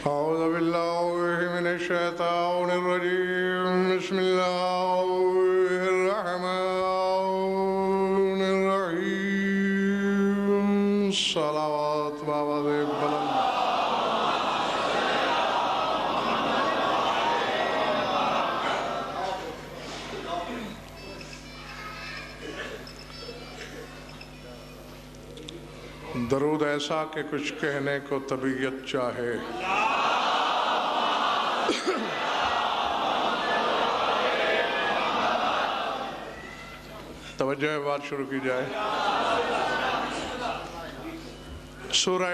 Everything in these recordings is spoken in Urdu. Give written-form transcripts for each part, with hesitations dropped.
أعوذ بالله من الشيطان الرجيم بسم الله الرحمن الرحيم صلوات بابا بلند درود ایسا کہ کچھ کہنے کو طبیعت چاہے توجہ بات شروع کی جائے سورہ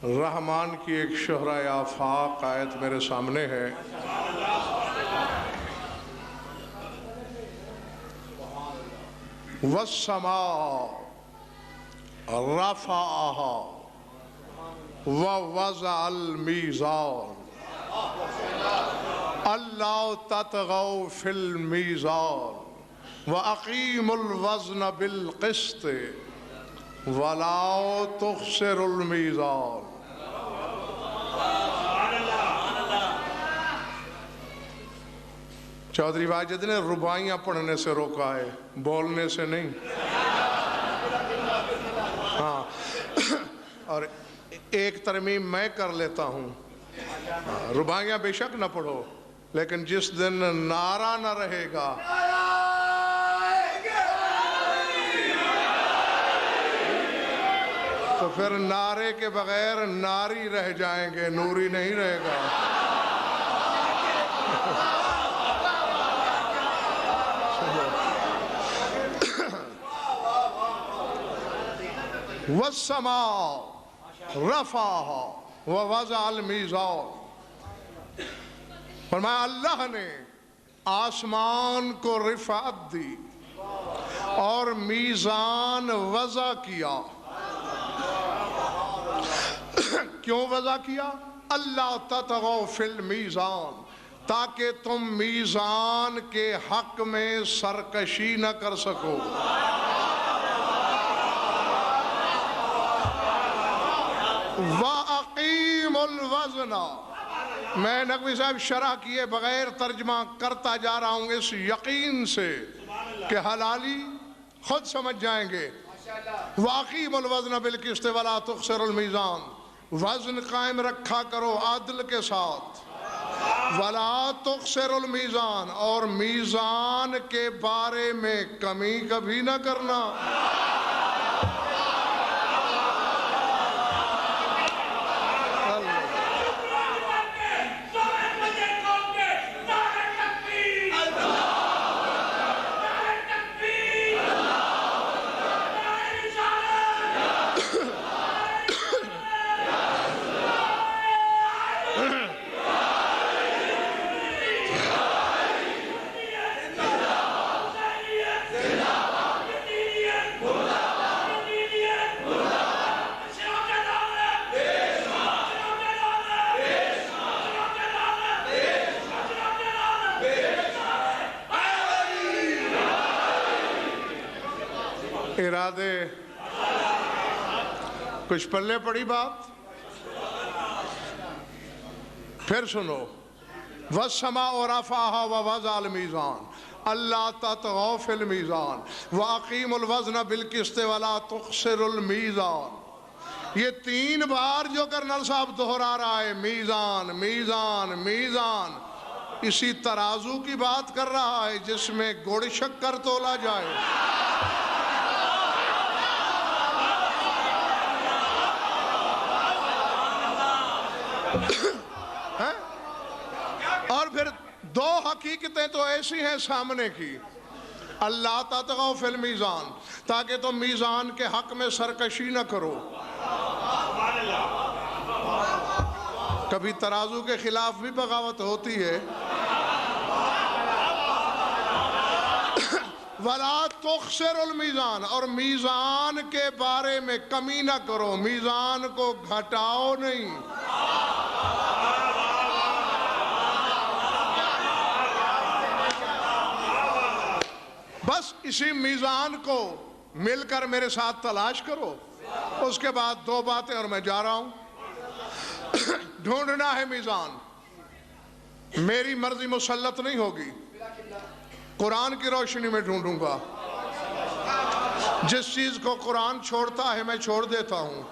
رحمان کی ایک شہرہ آفاق آیت میرے سامنے ہے وَالسَّمَاءَ رَفَعَهَا وَوَضَعَ الْمِيزَانَ أَلَّا تَطْغَوْا فِي الْمِيزَانِ وَأَقِيمُوا الْوَزْنَ بِالْقِسْطِ وَلَا تُخْسِرُوا الْمِيزَانَ چودھری واجد نے رباعیاں پڑھنے سے روکا ہے بولنے سے نہیں ہاں اور ایک ترمیم میں کر لیتا ہوں رباعیاں بے شک نہ پڑھو لیکن جس دن نعرہ نہ رہے گا تو پھر نعرے کے بغیر ناری رہ جائیں گے نوری نہیں رہے گا وَالسَّمَاءَ رَفَعَهَا وَوَضَعَ الْمِيزَانَ فرمایا اللہ نے آسمان کو رفعت دی اور میزان وضع کیا کیوں وضع کیا اللہ تطغوا فی المیزان تاکہ تم میزان کے حق میں سرکشی نہ کر سکو وَأَقِيمُ الْوَزْنَ میں نقوی صاحب شرح کیے بغیر ترجمہ کرتا جا رہا ہوں اس یقین سے کہ حلالی خود سمجھ جائیں گے وَأَقِيمُ الْوَزْنَ بِالْقِسْطِ وَلَا تُخْسِرُوا الْمِيزَانَ وزن قائم رکھا کرو عدل کے ساتھ وَلَا تُخْسِرُوا الْمِيزَانَ اور میزان کے بارے میں کمی کبھی نہ کرنا ارادے کچھ پلے پڑی بات پھر سنو وَالسَّمَاءَ رَفَعَهَا وَوَضَعَ الْمِيزَانَ أَلَّا تَطْغَوْا فِي الْمِيزَانِ وَأَقِيمُوا الْوَزْنَ بِالْقِسْطِ وَلَا تُخْسِرُوا الْمِيزَانَ یہ 3 بار جو کرنل صاحب دہرا رہا ہے میزان میزان میزان اسی ترازو کی بات کر رہا ہے جس میں گڑ شکر تولا جائے اور پھر 2 حقیقتیں تو ایسی ہیں سامنے کی اللہ تطغوا فی المیزان تاکہ تم میزان کے حق میں سرکشی نہ کرو کبھی ترازو کے خلاف بھی بغاوت ہوتی ہے وَلَا تُخْسِرُوا الْمِيزَانَ اور میزان کے بارے میں کمی نہ کرو میزان کو گھٹاؤ نہیں بس اسی میزان کو مل کر میرے ساتھ تلاش کرو اس کے بعد 2 باتیں اور میں جا رہا ہوں ڈھونڈنا ہے میزان، میری مرضی مسلط نہیں ہوگی، قرآن کی روشنی میں ڈھونڈوں گا۔ جس چیز کو قرآن چھوڑتا ہے میں چھوڑ دیتا ہوں،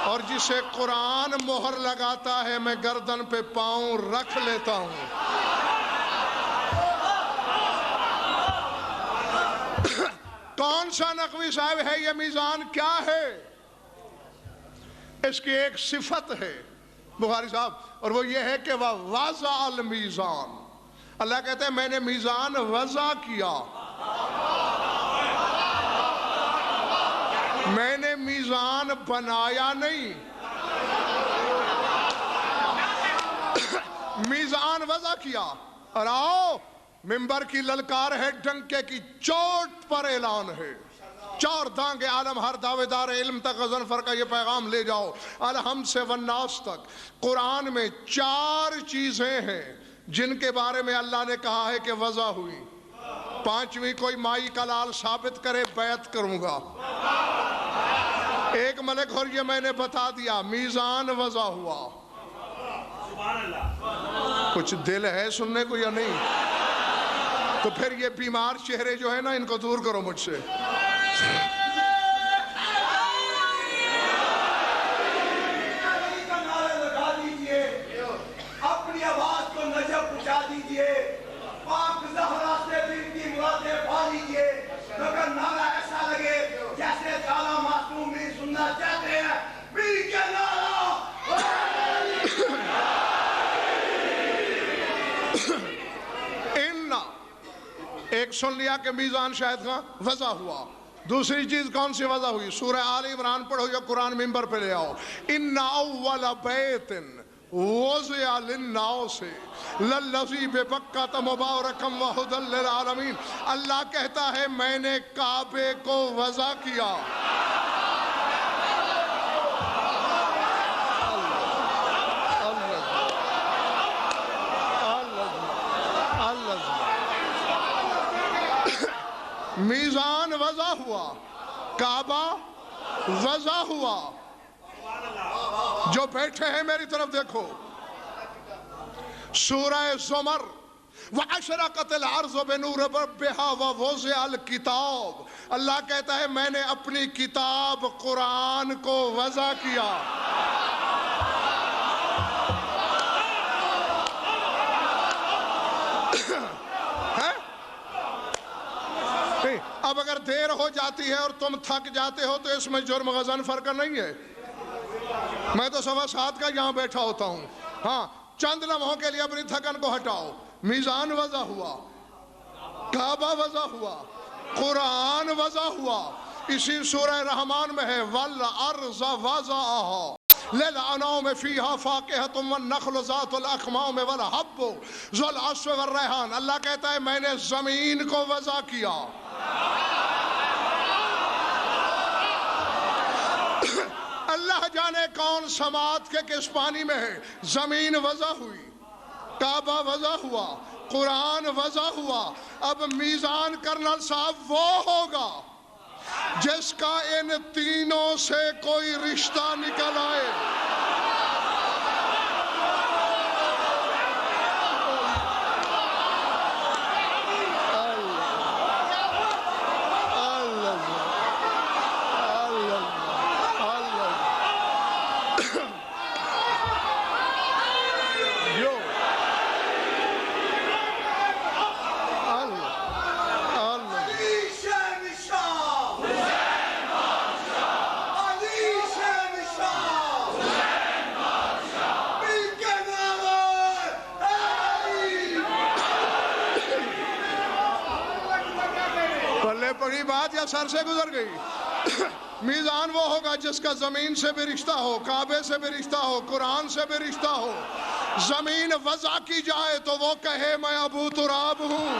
اور جسے قرآن مہر لگاتا ہے میں گردن پہ پاؤں رکھ لیتا ہوں۔ کون سا نقوی صاحب ہے یہ میزان؟ کیا ہے؟ اس کی ایک صفت ہے بخاری صاحب، اور وہ یہ ہے کہ وہ وضع المیزان، اللہ کہتے ہیں میں نے میزان وضع کیا، میں نے میزان بنایا نہیں، میزان وضع کیا۔ اور آؤ، منبر کی للکار ہے، ڈنکے کی چوٹ پر اعلان ہے، چار دانگ عالم ہر دعوے دار علم تک غضنفر کا یہ پیغام لے جاؤ، الحمد سے والناس تک۔ قرآن میں 4 چیزیں ہیں جن کے بارے میں اللہ نے کہا ہے کہ وضع ہوئی، 5ویں کوئی مائی کا لال ثابت کرے بیعت کروں گا۔ ایک ملک اور یہ میں نے بتا دیا، میزان وضع ہوا۔ کچھ دل ہے سننے کو یا نہیں؟ تو پھر یہ بیمار چہرے جو ہیں نا، ان کو دور کرو مجھ سے۔ اپنی آواز کو نجف پہنچا دیجئے، پاک زہرا سے دل کی مرادیں پا لیجئے، مگر نعرہ ایسا لگے جیسے کالا معصوم بھی سننا چاہتے ہیں، مل کے نعرہ۔ ایک سن لیا کہ میزان شاہد کا وضع ہوا۔ دوسری چیز کون سی وضع ہوئی؟ سورہ آل عمران پڑھو یا قرآن منبر پہ لے آؤ۔ ان اول بیت وضع للناس للذی ببکۃ مبارکا وہدی للعالمین، اللہ کہتا ہے میں نے کعبے کو وضع کیا۔ میزان وضع ہوا، کعبہ وضع ہوا۔ جو بیٹھے ہیں میری طرف دیکھو، سورہ زمر، وَأَشْرَقَتِ الْأَرْضُ بِنُورِ رَبِّهَا وَوُضِعَ الْكِتَابُ، اللہ کہتا ہے میں نے اپنی کتاب قرآن کو وضع کیا۔ اب اگر دیر ہو جاتی ہے اور تم تھک جاتے ہو تو اس میں جرم غضنفر کا نہیں ہے، میں تو 7:15 کا یہاں بیٹھا ہوتا ہوں۔ ہاں، چند لمحوں کے لیے اپنی تھکن کو ہٹاؤ۔ میزان وضع ہوا، کعبہ وضع ہوا، قرآن وضع ہوا۔ اسی سورہ رحمان میں ہے وَالْأَرْضَ وَضَعَهَا لِلْأَنَامِ فِيهَا فَاكِهَةٌ وَالنَّخْلُ ذَاتُ الْأَكْمَامِ وَالْحَبُّ ذُو الْعَصْفِ وَالرَّيْحَانِ، اللہ کہتا ہے میں نے زمین کو وضع کیا۔ اللہ جانے کون سماعت کے کس پانی میں ہے۔ زمین وضع ہوئی، کعبہ وضع ہوا، قرآن وضع ہوا۔ اب میزان کرنل صاحب وہ ہوگا جس کا ان تینوں سے کوئی رشتہ نکل آئے۔ بڑی بات یا سر سے گزر گئی؟ میزان وہ ہوگا جس کا زمین سے بھی رشتہ ہو، کعبے سے بھی رشتہ ہو، قرآن سے بھی رشتہ ہو۔ زمین وضع کی جائے تو وہ کہے میں ابو تراب ہوں۔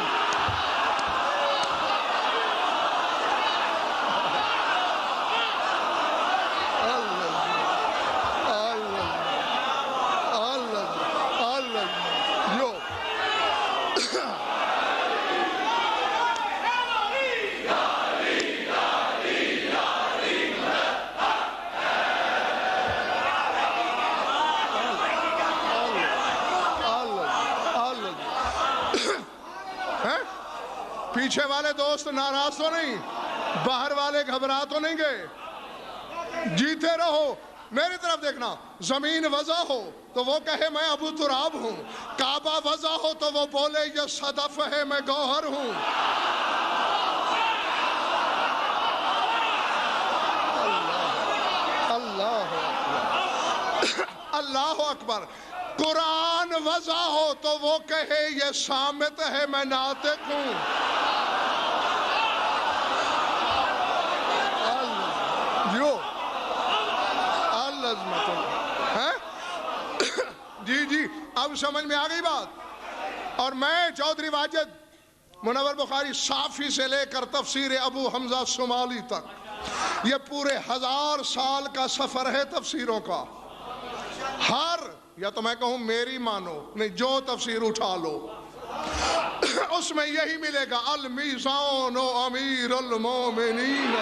پیچھے والے دوست ناراض تو نہیں؟ باہر والے گھبرا تو نہیں گئے؟ جیتے رہو. میری طرف دیکھنا. زمین وضع ہو تو وہ کہے میں ابو تراب ہوں. کعبہ وضع ہو تو وہ بولے یہ صدف ہے میں گوہر ہوں. اللہ اکبر. قرآن وضع ہو تو وہ کہے یہ صامت ہے میں ناطق ہوں. جی اب سمجھ میں آ گئی بات. اور میں چودھری واجد منور بخاری صافی سے لے کر تفسیر ابو حمزہ شمالی تک یہ پورے 1000 سال کا سفر ہے تفسیروں کا. ہر یا تو میں کہوں میری مانو نہیں جو تفسیر اٹھا لو اس میں یہی ملے گا المیزان و امیر المومنین.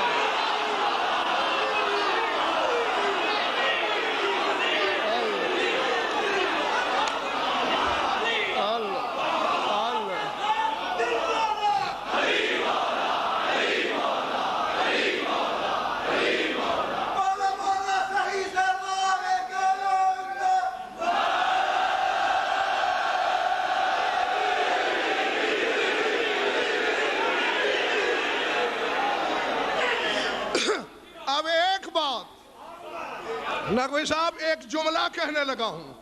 نقوی صاحب ایک جملہ کہنے لگا ہوں.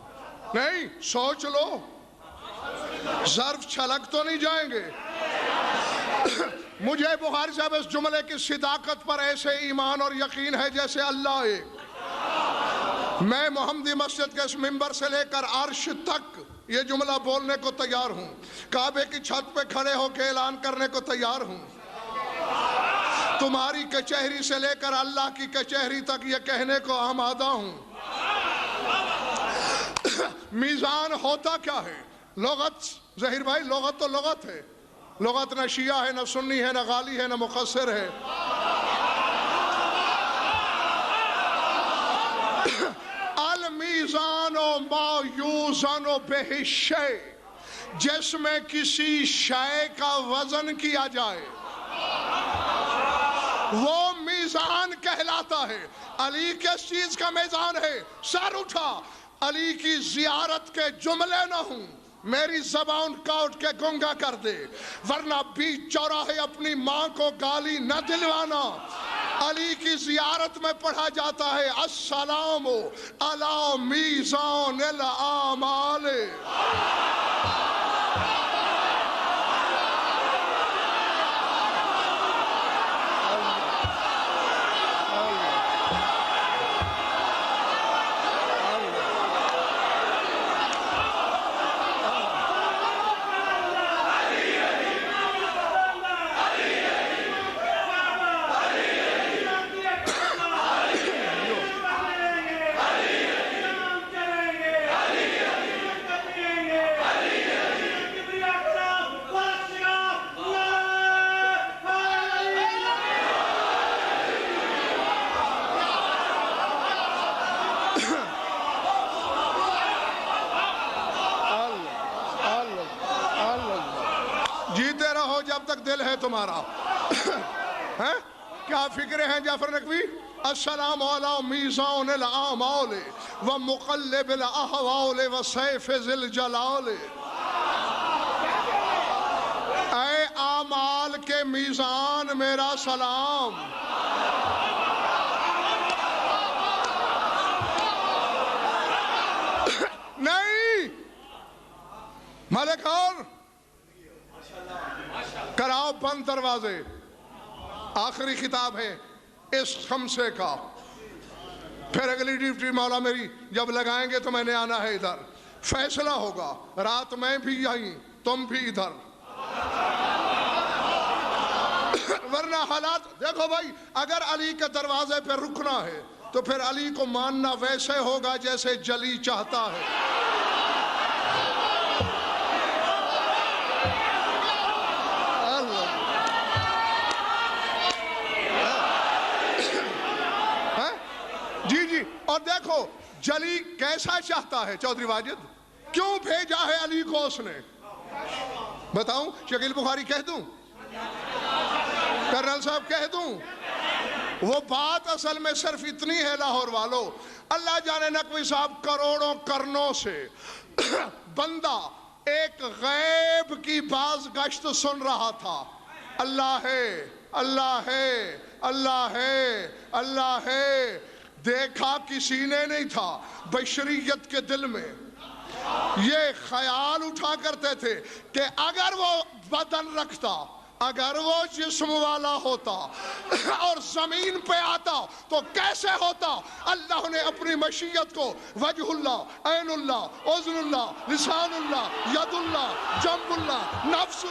نہیں سوچ لو ظرف چھلک تو نہیں جائیں گے. مجھے بخاری صاحب اس جملے کی صداقت پر ایسے ایمان اور یقین ہے جیسے اللہ ایک. میں محمدی مسجد کے اس ممبر سے لے کر عرش تک یہ جملہ بولنے کو تیار ہوں. کعبے کی چھت پہ کھڑے ہو کے اعلان کرنے کو تیار ہوں. تمہاری کچہری سے لے کر اللہ کی کچہری تک یہ کہنے کو آمادہ ہوں. میزان ہوتا کیا ہے؟ لغت ظہیر بھائی لغت تو لغت ہے. لغت نہ شیعہ ہے نہ سنی ہے نہ غالی ہے نہ مقصر ہے. المیزان و ما یوزن بہ الشیء جس میں کسی شے کا وزن کیا جائے وہ میزان کہلاتا ہے. علی کس چیز کا میزان ہے؟ سر اٹھا. علی کی زیارت کے جملے نہ ہوں. میری زبان کاٹ کے گنگا کر دے ورنہ بیچ چوراہے اپنی ماں کو گالی نہ دلوانا. علی کی زیارت میں پڑھا جاتا ہے السلام علی میزان الاعمال. جیتے رہو جب تک دل ہے تمہارا. کیا فکرے ہیں جعفر نقوی؟ السلام علی میزان الاعمال و مقلب الاحوال و سیف ذی الجلال. اے اعمال کے میزان میرا سلام. نہیں ملک اور کراؤ بند دروازے. آخری خطاب ہے اس خمسے کا. پھر اگلی ڈیوٹی مولا میری جب لگائیں گے تو میں نے آنا ہے ادھر. فیصلہ ہوگا رات میں بھی یہیں تم بھی ادھر. ورنہ حالات دیکھو بھائی اگر علی کے دروازے پہ رکنا ہے تو پھر علی کو ماننا ویسے ہوگا جیسے جلی چاہتا ہے. اور دیکھو جلی کیسا چاہتا ہے چودھری واجد. کیوں بھیجا ہے علی کو اس نے؟ بتاؤں شکیل بخاری کہہ دوں؟ کرنل صاحب کہہ دوں، وہ بات اصل میں صرف اتنی ہے لاہور والوں، اللہ جانے نقوی صاحب کروڑوں کرنوں سے بندہ ایک غیب کی باز گشت سن رہا تھا، اللہ ہے، اللہ ہے، اللہ ہے، اللہ ہے، دیکھا کسی نے نہیں تھا۔ بشریت کے دل میں یہ خیال اٹھا کرتے تھے کہ اگر وہ بدن رکھتا، اگر وہ جسم والا ہوتا اور زمین پہ آتا تو کیسے ہوتا۔ اللہ نے اپنی مشیت کو وجہ اللہ، عین اللہ، اذن اللہ، لسان اللہ، ید اللہ، جنب اللہ، نفس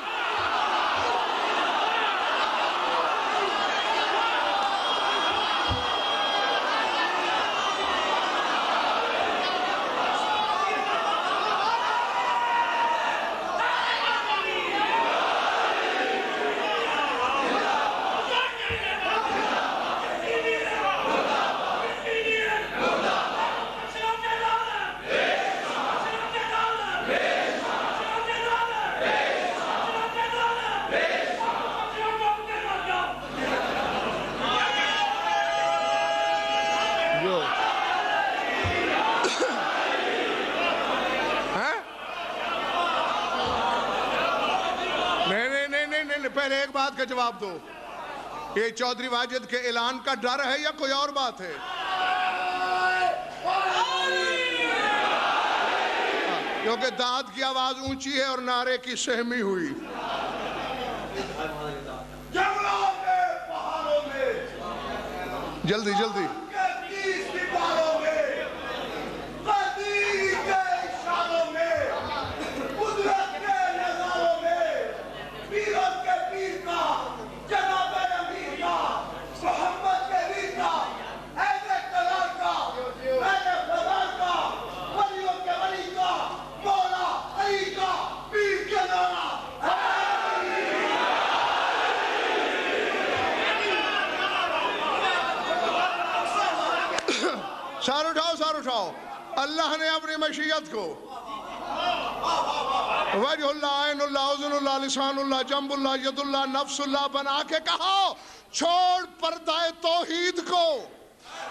پہلے ایک بات کا جواب دو، یہ چودھری واجد کے اعلان کا ڈر ہے یا کوئی اور بات ہے؟ کیونکہ داد کی آواز اونچی ہے اور نعرے کی سہمی ہوئی۔ جنگلوں میں، پہاڑوں میں، جلدی جلدی سار اٹھاؤ، سار اٹھاؤ۔ اللہ نے اپنی مشیت کو وجہ اللہ، عین اللہ، اذن اللہ، لسان اللہ، جنب اللہ، ید اللہ، نفس اللہ بنا کے کہا چھوڑ پردہ توحید کو۔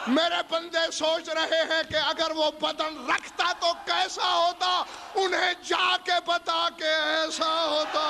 میرے بندے سوچ رہے ہیں کہ اگر وہ بدن رکھتا تو کیسا ہوتا، انہیں جا کے بتا کہ ایسا ہوتا۔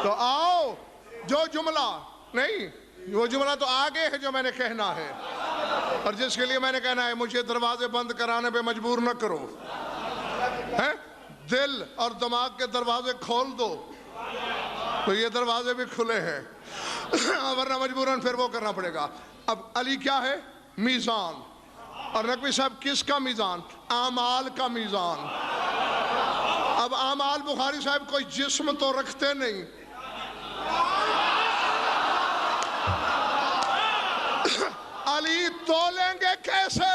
تو آؤ، جو جملہ نہیں، وہ جملہ تو آگے ہے جو میں نے کہنا ہے، اور جس کے لیے میں نے کہنا ہے مجھے دروازے بند کرانے پہ مجبور نہ کرو، دل اور دماغ کے دروازے کھول دو تو یہ دروازے بھی کھلے ہیں، ورنہ مجبوراً پھر وہ کرنا پڑے گا۔ اب علی کیا ہے؟ میزان۔ اور نقوی صاحب کس کا میزان؟ اعمال کا میزان۔ اب اعمال بخاری صاحب کوئی جسم تو رکھتے نہیں، علی تولیں گے کیسے؟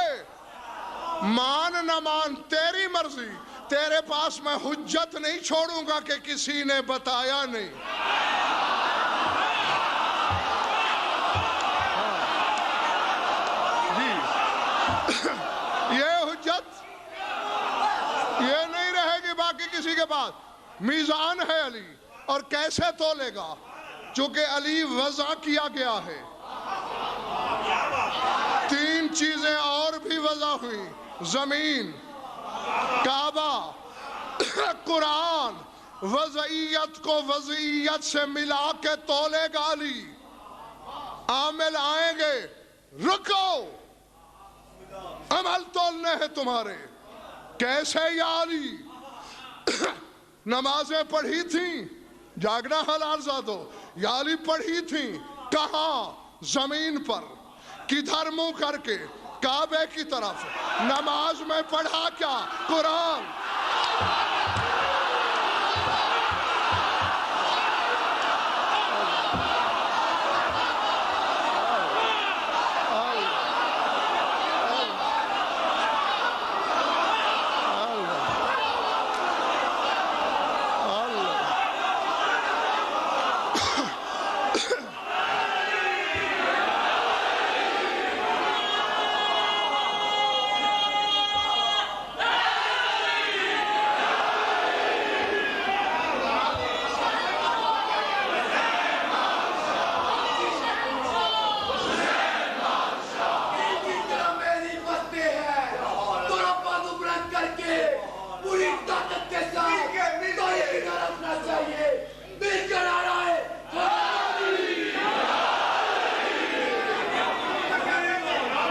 مان نہ مان تیری مرضی، تیرے پاس میں حجت نہیں چھوڑوں گا کہ کسی نے بتایا نہیں۔ جی یہ حجت یہ نہیں رہے گی باقی کسی کے پاس۔ میزان ہے علی، اور کیسے تولے گا؟ چونکہ علی وضع کیا گیا ہے، تین چیزیں اور بھی وضع ہوئی، زمین، کعبہ، قرآن۔ وضعیت کو وضعیت سے ملا کے تولے گا علی۔ عامل آئیں گے، رکو، عمل تولنے ہیں تمہارے۔ کیسے یا علی؟ نمازیں پڑھی تھیں، جاگنا حلال زادو، یا علی پڑھی تھیں، کہاں؟ زمین پر۔ کدھر منہ کر کے؟ کعبے کی طرف. نماز میں پڑھا کیا؟ قرآن.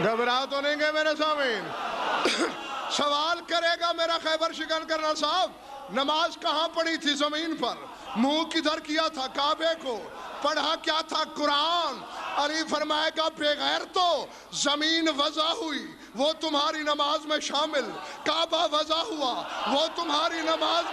گھبرا تو نہیں گئے میرے سامعین؟ سوال کرے گا میرا خیبر شکن کرنا صاحب، نماز کہاں پڑھی تھی؟ زمین پر. منہ کدھر کیا تھا؟ کعبے کو. پڑھا کیا تھا؟ قرآن. علی فرمائے گا بغیر تو زمین وضع ہوئی وہ تمہاری نماز میں شامل، کعبہ وضع ہوا وہ تمہاری نماز.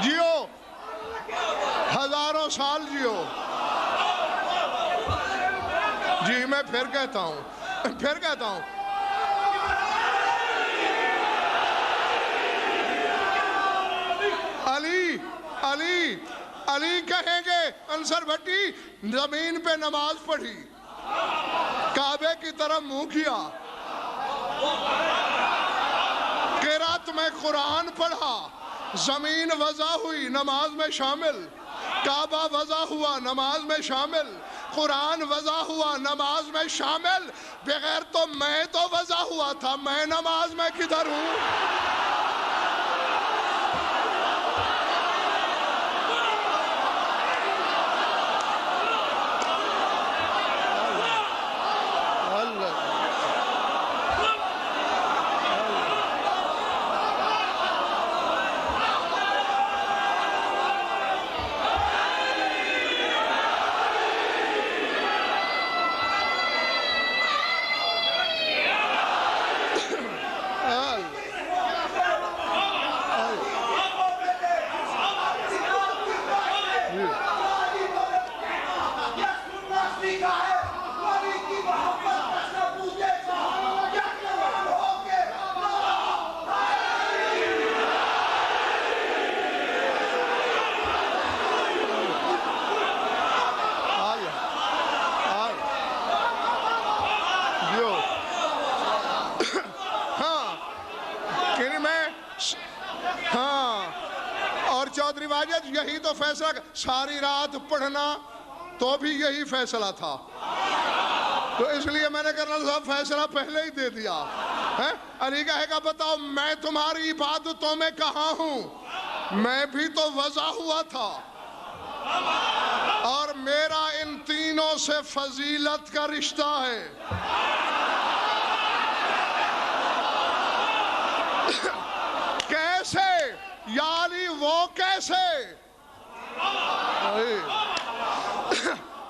جیو، ہزاروں سال جیو. جی میں پھر کہتا ہوں علی کہیں گے انصر بھٹی زمین پہ نماز پڑھی، کعبے کی طرف منہ کیا، قرات میں قرآن پڑھا، زمین وضع ہوئی نماز میں شامل، کعبہ وضع ہوا نماز میں شامل، قرآن وضع ہوا نماز میں شامل. بغیر تو میں تو وضع ہوا تھا، میں نماز میں کدھر ہوں؟ چودھری واجد یہی تو فیصلہ، ساری رات پڑھنا تو بھی یہی فیصلہ تھا، تو اس لیے میں نے کرنل صاحب فیصلہ پہلے ہی دے دیا. علی کہے گا بتاؤ میں تمہاری عبادتوں میں کہاں ہوں؟ میں بھی تو وضع ہوا تھا، اور میرا ان تینوں سے فضیلت کا رشتہ ہے. کیسے یا علی وہ کیسے؟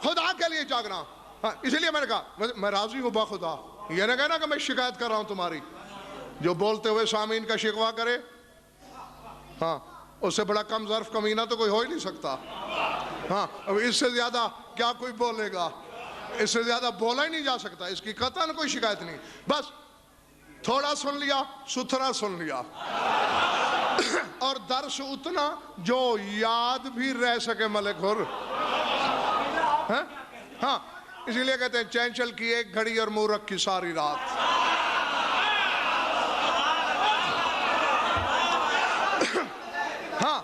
خدا کے لیے جاگنا. اسی لیے میں نے کہا میں راضی ہوں با خدا. یہ نہ کہنا کہ میں شکایت کر رہا ہوں تمہاری. جو بولتے ہوئے سامعین کا شکوہ کرے، ہاں اس سے بڑا کم ظرف کمینہ تو کوئی ہو ہی نہیں سکتا. ہاں اب اس سے زیادہ کیا کوئی بولے گا؟ اس سے زیادہ بولا ہی نہیں جا سکتا. اس کی قطعاً کوئی شکایت نہیں. بس تھوڑا سن لیا، ستھرا سن لیا، اور درس اتنا جو یاد بھی رہ سکے ملک حر. ہاں اسی لیے کہتے ہیں چینچل کی ایک گھڑی اور مورخ کی ساری رات. ہاں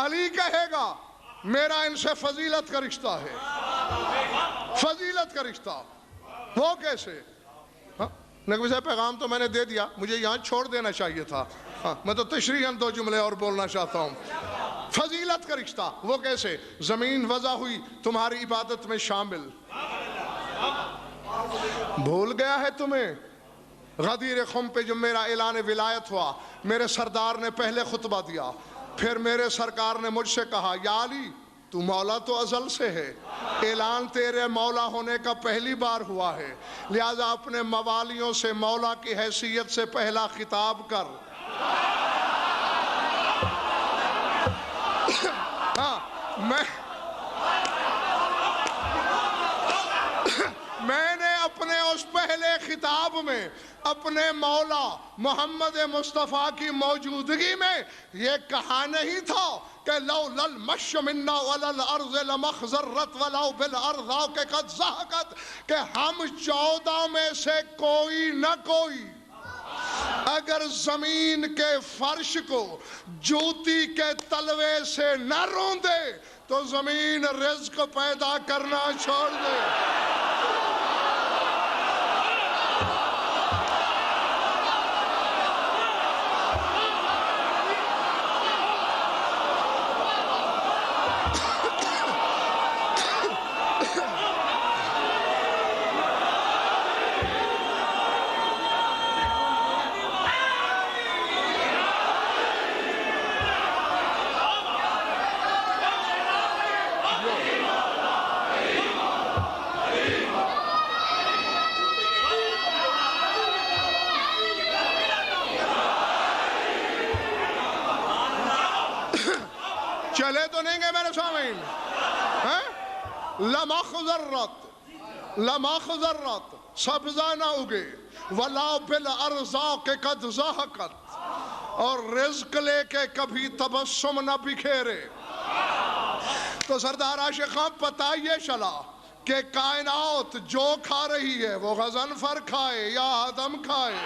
علی کہے گا میرا ان سے فضیلت کا رشتہ ہے. فضیلت کا رشتہ وہ کیسے؟ نقوی صاحب پیغام تو میں نے دے دیا، مجھے یہاں چھوڑ دینا چاہیے تھا. میں تو تشریحاً 2 جملے اور بولنا چاہتا ہوں. فضیلت کا رشتہ وہ کیسے؟ زمین وضع ہوئی تمہاری عبادت میں شامل. بھول گیا ہے تمہیں غدیر خم پہ جب میرا اعلان ولایت ہوا، میرے سردار نے پہلے خطبہ دیا، پھر میرے سرکار نے مجھ سے کہا یا علی تو مولا تو ازل سے ہے، اعلان تیرے مولا ہونے کا پہلی بار ہوا ہے، لہذا اپنے موالیوں سے مولا کی حیثیت سے پہلا خطاب کر. ہاں میں نے اپنے اس پہلے خطاب میں اپنے مولا محمد مصطفیٰ کی موجودگی میں یہ کہا نہیں تھا کہ لولا المشی منا ولا الارض لمخضرت ولو بالارض کہ قد زہقت، کہ ہم 14 میں سے کوئی نہ کوئی اگر زمین کے فرش کو جوتی کے تلوے سے نہ روندے تو زمین رزق پیدا کرنا چھوڑ دے. چلے تو نہیں گئے میرے سامعین؟ لمخضرت سبزہ نہ اگے، ولا بالارزاق قد زہقت، اور رزق لے کے کبھی تبسم نہ بکھیرے. تو سردار عاشق خان پتہ یہ چلا کہ کائنات جو کھا رہی ہے وہ غضنفر کھائے یا آدم کھائے.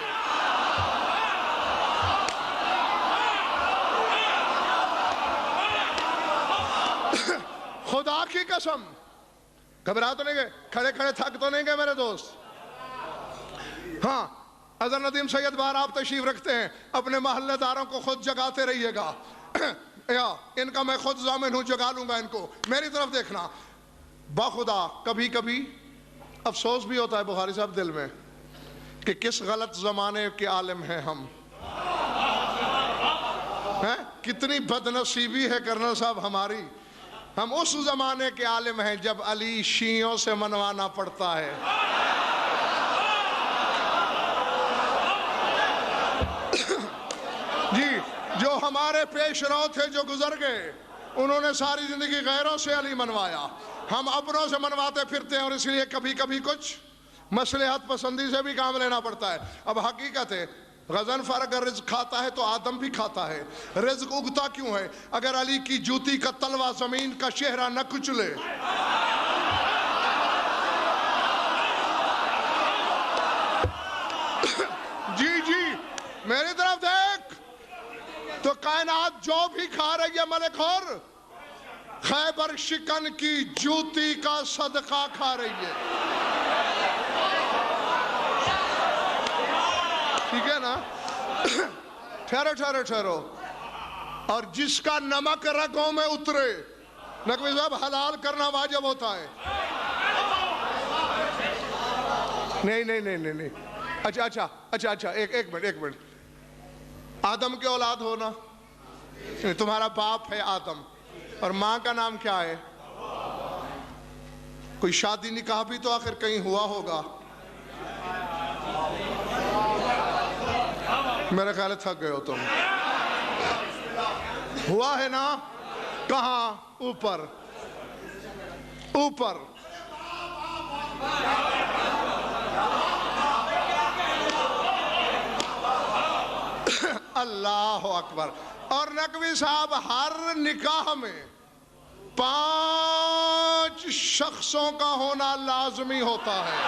خدا کی قسم گھبرا تو نہیں گئے؟ کھڑے کھڑے تھک تو نہیں گئے میرے دوست؟ ہاں اظہر ندیم سید بار آپ تشریف رکھتے ہیں، اپنے محلے داروں کو خود جگاتے رہیے گا. یا ان کا میں خود ضامن ہوں، جگا لوں گا ان کو. میری طرف دیکھنا. بخدا کبھی کبھی افسوس بھی ہوتا ہے بخاری صاحب دل میں کہ کس غلط زمانے کے عالم ہیں ہم. کتنی بدنصیبی ہے کرنل صاحب ہماری. ہم اس زمانے کے عالم ہیں جب علی شیعوں سے منوانا پڑتا ہے. جی جو ہمارے پیش رو تھے جو گزر گئے، انہوں نے ساری زندگی غیروں سے علی منوایا، ہم اپنوں سے منواتے پھرتے ہیں، اور اس لیے کبھی کبھی کچھ مصلحت پسندی سے بھی کام لینا پڑتا ہے. اب حقیقت ہے غضنفر اگر رزق کھاتا ہے تو آدم بھی کھاتا ہے. رزق اگتا کیوں ہے؟ اگر علی کی جوتی کا تلوہ زمین کا چہرہ نہ کچلے. جی میری طرف دیکھ. تو کائنات جو بھی کھا رہی ہے ملک حر، خیبر شکن کی جوتی کا صدقہ کھا رہی ہے. ٹھیک ہے نا؟ ٹھہرو. اور جس کا نمک رگوں میں اترے، نقوی صاحب حلال کرنا واجب ہوتا ہے. نہیں. اچھا ایک منٹ. آدم کے اولاد ہونا، تمہارا باپ ہے آدم، اور ماں کا نام کیا ہے؟ کوئی شادی نکاح بھی تو آخر کہیں ہوا ہوگا. میرے خیال تھک گئے ہو تم. ہوا ہے نا؟ کہاں؟ اوپر اوپر. اللہ اکبر. اور نقوی صاحب ہر نکاح میں 5 شخصوں کا ہونا لازمی ہوتا ہے.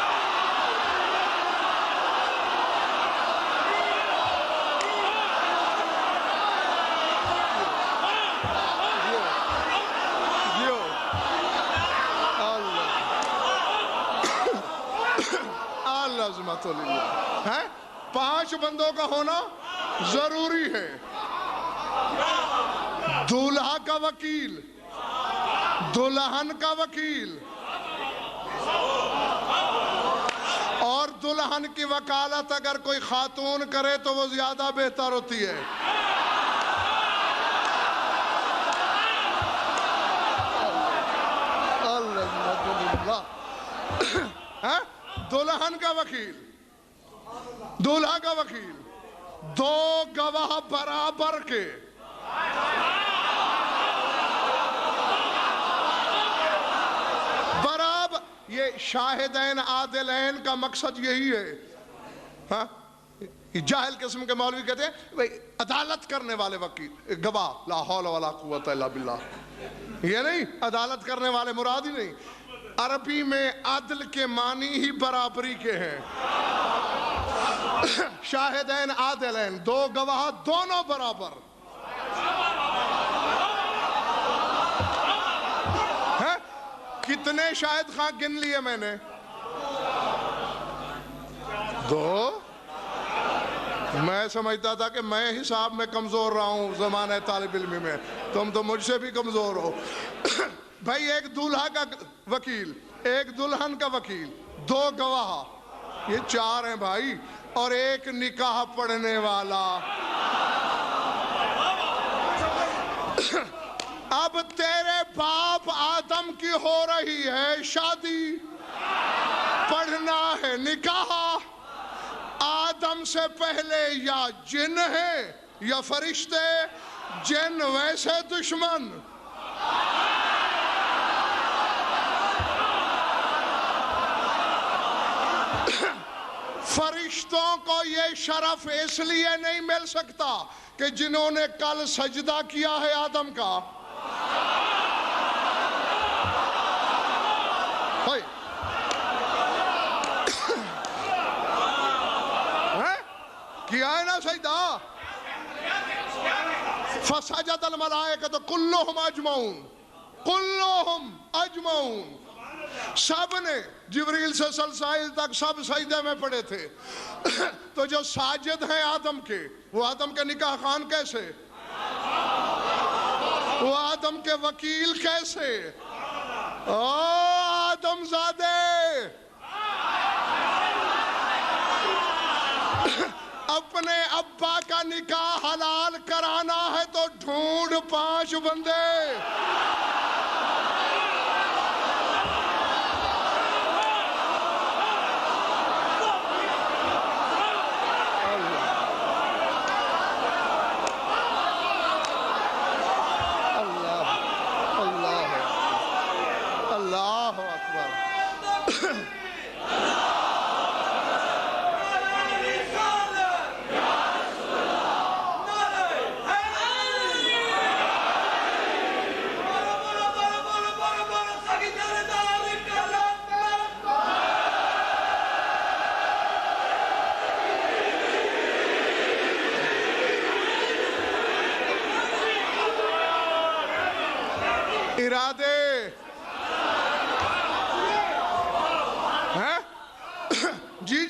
عظمت اللہ ہے. 5 بندوں کا ہونا ضروری ہے. دولہا کا وکیل، دلہن کا وکیل، اور دلہن کی وکالت اگر کوئی خاتون کرے تو وہ زیادہ بہتر ہوتی ہے. دلہن کا وکیل، دولہا کا وکیل، 2 گواہ برابر کے. برابر. یہ شاہدین عادلین کا مقصد یہی ہے. ہاں جاہل قسم کے مولوی کہتے ہیں بھئی عدالت کرنے والے وکیل گواہ، لا حول ولا قوت الا باللہ. یہ نہیں، عدالت کرنے والے مراد ہی نہیں. عربی میں عدل کے معنی ہی برابری کے ہیں. شاہدین عادلین، 2 گواہ دونوں برابر. کتنے شاہد خان گن لیے میں نے؟ 2. میں سمجھتا تھا کہ میں حساب میں کمزور رہا ہوں زمانہ طالب علمی میں، تم تو مجھ سے بھی کمزور ہو. بھائی ایک دولہا کا وکیل، ایک دلہن کا وکیل، 2 گواہ، یہ 4 ہیں بھائی، اور ایک نکاح پڑھنے والا. اب تیرے باپ آدم کی ہو رہی ہے شادی، پڑھنا ہے نکاح. آدم سے پہلے یا جن ہے یا فرشتے. جن ویسے دشمن. فرشتوں کو یہ شرف اس لیے نہیں مل سکتا کہ جنہوں نے کل سجدہ کیا ہے آدم کا. کیا ہے نا سجدہ؟ فسجد الملائکۃ کلہم اجمعون، کلہم اجمعون. سب نے جبریل سے سلسائل تک سب سجدے میں پڑے تھے. تو جو ساجد ہیں آدم کے، وہ آدم کے نکاح خان کیسے؟ وہ آدم کے وکیل کیسے؟ آدم زادے. اپنے ابا کا نکاح حلال کرانا ہے تو ڈھونڈ 5 بندے. ارادے ہیں جی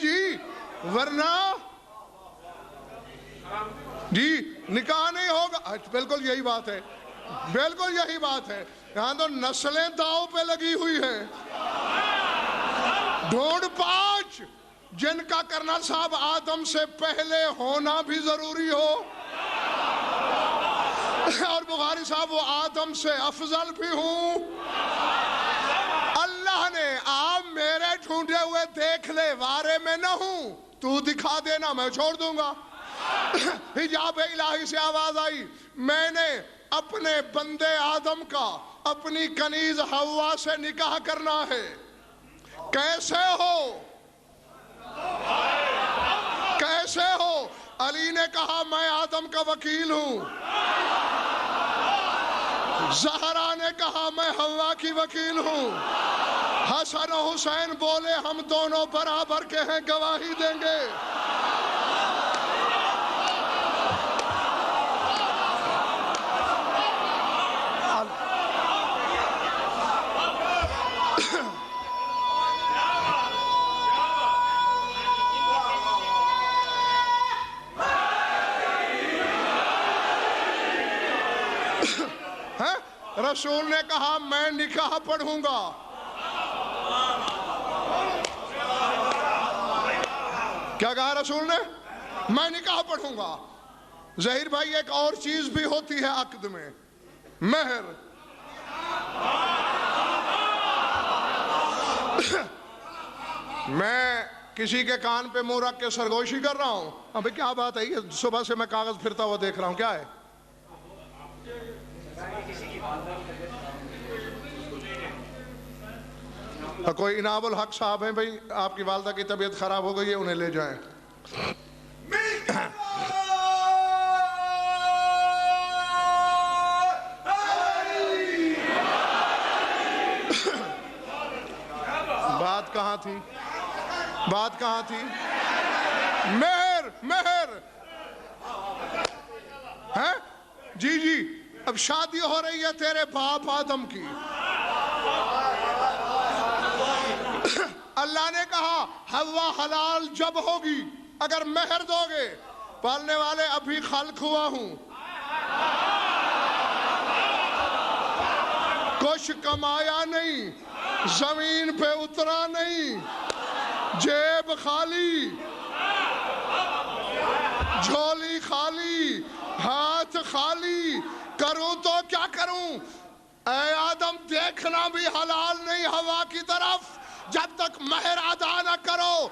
ورنہ جی نکاح نہیں ہوگا. بالکل یہی بات ہے، بالکل یہی بات ہے. یہاں تو نسلیں داؤ پہ لگی ہوئی ہیں. ڈھونڈ 5 جن کا کرنل صاحب آدم سے پہلے ہونا بھی ضروری ہو، اور بخاری صاحب وہ آدم سے افضل بھی ہوں. اللہ نے آپ میرے ڈھونڈے ہوئے دیکھ لے، وارے میں نہ ہوں، تو دکھا دینا میں چھوڑ دوں گا. حجاب الہی سے آواز آئی، میں نے اپنے بندے آدم کا اپنی کنیز حوا سے نکاح کرنا ہے۔ کیسے ہو؟ کیسے ہو؟ علی نے کہا میں آدم کا وکیل ہوں۔ زہرا نے کہا میں حوا کی وکیل ہوں۔ حسن و حسین بولے ہم دونوں برابر کے ہیں، گواہی دیں گے۔ رسول نے کہا میں نکاح پڑھوں گا۔ کیا کہا رسول نے؟ میں نکاح پڑھوں گا۔ ظہیر بھائی ایک اور چیز بھی ہوتی ہے عقد میں، مہر۔ میں کسی کے کان پہ منہ رکھ کے سرگوشی کر رہا ہوں، ابھی کیا بات ہے، یہ صبح سے میں کاغذ پھرتا ہوا دیکھ رہا ہوں، کیا ہے؟ کوئی انعام الحق صاحب ہیں بھائی، آپ کی والدہ کی طبیعت خراب ہو گئی ہے، انہیں لے جائیں۔ بات کہاں تھی؟ بات کہاں تھی؟ مہر، مہر ہے؟ جی جی، اب شادی ہو رہی ہے تیرے باپ آدم کی۔ اللہ نے کہا حوا حلال جب ہوگی اگر مہر دو گے۔ پالنے والے ابھی خلق ہوا ہوں، کچھ کمایا نہیں، زمین پہ اترا نہیں، جیب خالی، جھولی خالی، ہاتھ خالی، کروں تو کیا کروں؟ اے آدم دیکھنا بھی حلال نہیں حوا کی طرف جب تک مہر ادا نہ کرو۔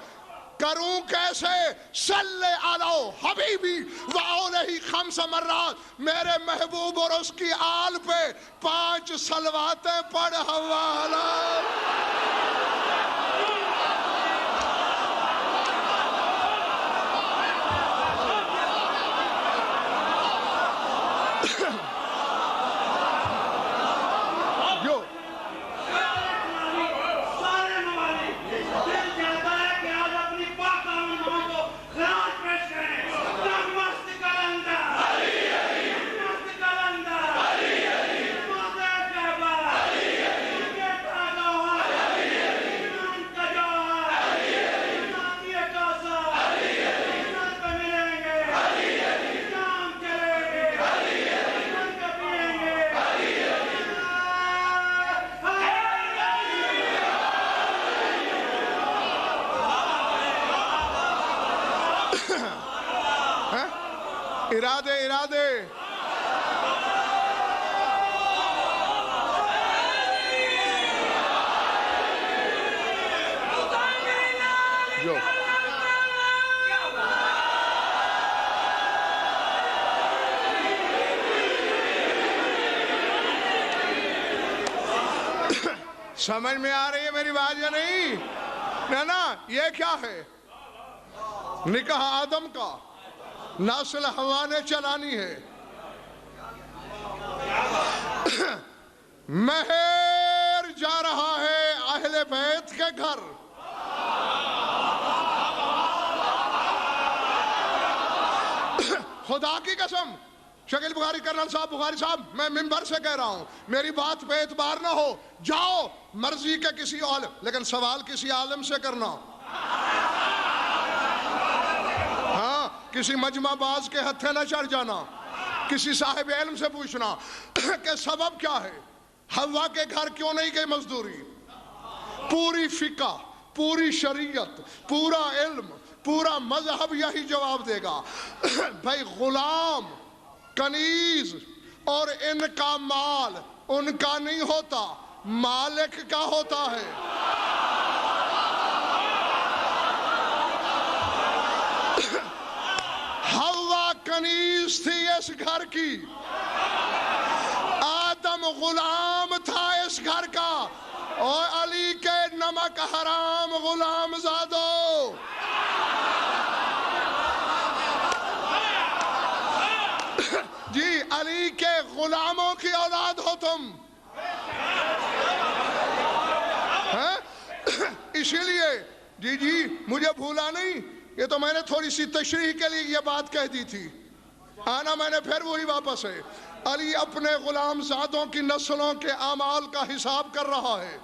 کروں کیسے؟ صلی علی حبیبی وعلیہ 5 مرات، میرے محبوب اور اس کی آل پہ 5 صلواتیں پڑھ حوا حلال۔ ارادے ارادے جو سمجھ میں آ رہی ہے میری بات یا نہیں؟ نا یہ کیا ہے؟ نکاح آدم کا، نسل حوا نے چلانی ہے۔ مہر جا رہا ہے اہل بیت کے گھر۔ خدا کی قسم، شکیل بخاری کرنل صاحب، بخاری صاحب، میں ممبر سے کہہ رہا ہوں، میری بات پہ اعتبار نہ ہو، جاؤ مرضی کے کسی عالم، لیکن سوال کسی عالم سے کرنا، ہاں کسی مجمع باز کے ہتھے نہ چڑھ جانا، کسی صاحب علم سے پوچھنا کہ سبب کیا ہے، حوا کے گھر کیوں نہیں گئی مزدوری؟ پوری فقہ، پوری شریعت، پورا علم، پورا مذہب یہی جواب دے گا۔ بھائی غلام، کنیز اور ان کا مال ان کا نہیں ہوتا، مالک کا ہوتا ہے۔ حوا کنیز تھی اس گھر کی، آدم غلام تھا اس گھر کا، اور علی کے نمک حرام غلام زادو، جی علی کے غلاموں کی اولاد ہو تم، اسی لیے جی مجھے بھولا نہیں، یہ تو میں نے تھوڑی سی تشریح کے لیے یہ بات کہہ دی تھی، آنا میں نے پھر وہی واپس ہے۔ علی اپنے غلام زادوں کی نسلوں کے اعمال کا حساب کر رہا ہے،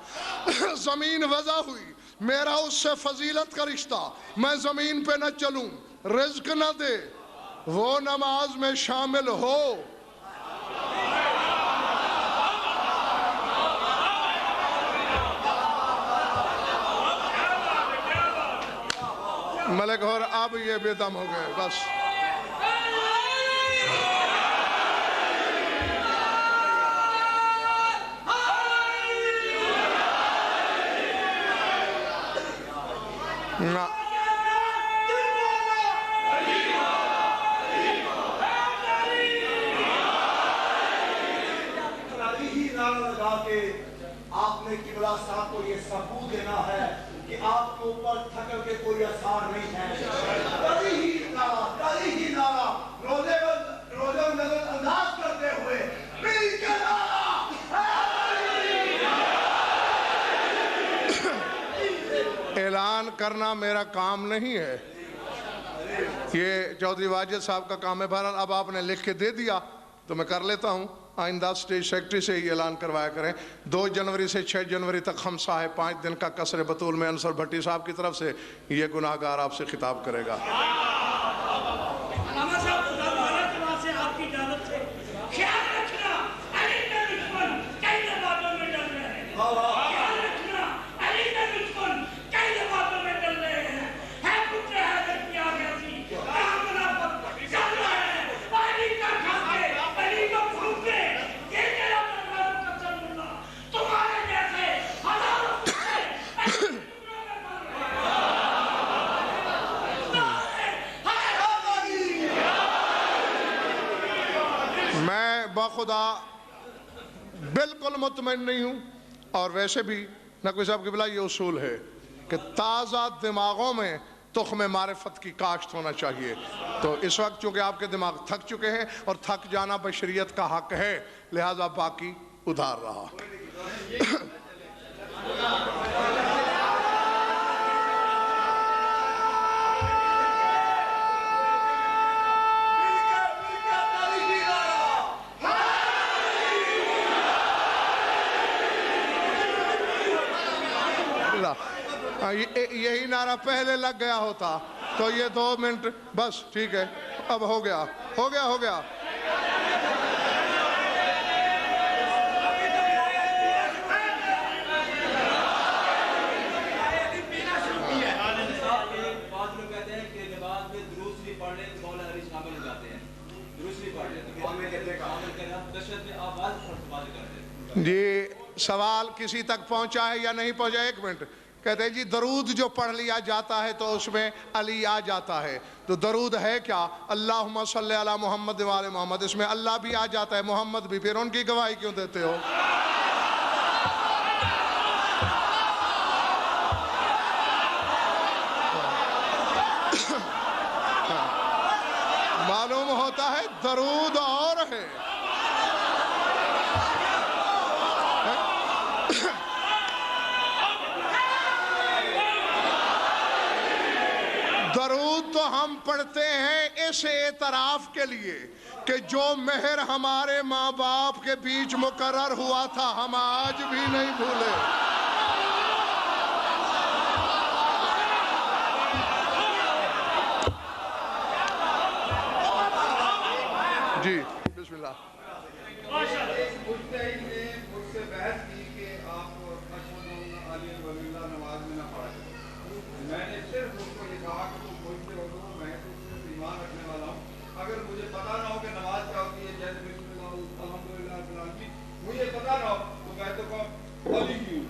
زمین وضع ہوئی، میرا اس سے فضیلت کا رشتہ، میں زمین پہ نہ چلوں، رزق نہ دے، وہ نماز میں شامل ہو، ملک اور اب یہ بے دم ہو گئے بس۔ نہ آپ نے قبلہ صاحب کو یہ ثبوت دینا ہے کہ آپ کے اوپر تھکل کے کوئی اثار نہیں ہے، کلی ہی نعرہ روزے نظر انداز کرتے ہوئے مل کے اعلان کرنا میرا کام نہیں ہے، یہ چودھری واجد صاحب کا کام ہے، بہرحال اب آپ نے لکھ کے دے دیا تو میں کر لیتا ہوں، آئندہ اسٹیج سیکٹری سے ہی اعلان کروایا کریں۔ 2 جنوری سے 6 جنوری تک خمسہ ہے، 5 دن کا قصر بطول میں انصر بھٹی صاحب کی طرف سے یہ گناہگار آپ سے خطاب کرے گا۔ علامہ صاحب خدا تعالیٰ کی بات سے آپ کی اجازت سے خیال رکھنا علی کے دشمن کئی باتوں میں ڈل رہے ہیں، خیال رکھنا علی کے دشمن کئی باتوں میں ڈل رہے ہیں، ہے پتر حیدر کی آگیا تھی، کہاں منافق چل رہا ہے، علی کا کھاتے علی کو پھونکے، یہ تیرا دربار کا چل رہا، تمہارے جیسے ہزاروں پتر میں بخدا بالکل مطمئن نہیں ہوں، اور ویسے بھی نقوی صاحب قبلہ یہ اصول ہے کہ تازہ دماغوں میں تخم معرفت کی کاشت ہونا چاہیے، تو اس وقت چونکہ آپ کے دماغ تھک چکے ہیں اور تھک جانا بشریت کا حق ہے، لہذا باقی ادھار رہا۔ یہی نعرہ پہلے لگ گیا ہوتا تو یہ 2 منٹ بس ٹھیک ہے، اب ہو گیا۔ جی سوال کسی تک پہنچا ہے یا نہیں پہنچا؟ 1 منٹ۔ کہتے ہیں جی درود جو پڑھ لیا جاتا ہے تو اس میں علی آ جاتا ہے، تو درود ہے کیا؟ اللہم صلی علی محمد وآل محمد، اس میں اللہ بھی آ جاتا ہے، محمد بھی، پھر ان کی گواہی کیوں دیتے ہو؟ معلوم ہوتا ہے درود اور ہے۔ درود تو ہم پڑھتے ہیں اس اعتراف کے لیے کہ جو مہر ہمارے ماں باپ کے بیچ مقرر ہوا تھا ہم آج بھی نہیں بھولے۔ جی بسم اللہ۔ مجھ سے بحث کی کہ آپ علی ولی اللہ نماز میں نہ پڑھیں، میں نے صرف اس کو یہ کہا کہ تم مجھ سے ہو، میں تو صرف ایمان رکھنے والا ہوں، اگر مجھے پتا نہ ہو کہ نماز کیا ہوتی ہے، جیسے بسم اللہ الحمدللہ رب العالمین، مجھے پتا نہ ہو تو میں تو کہوں علی کیوں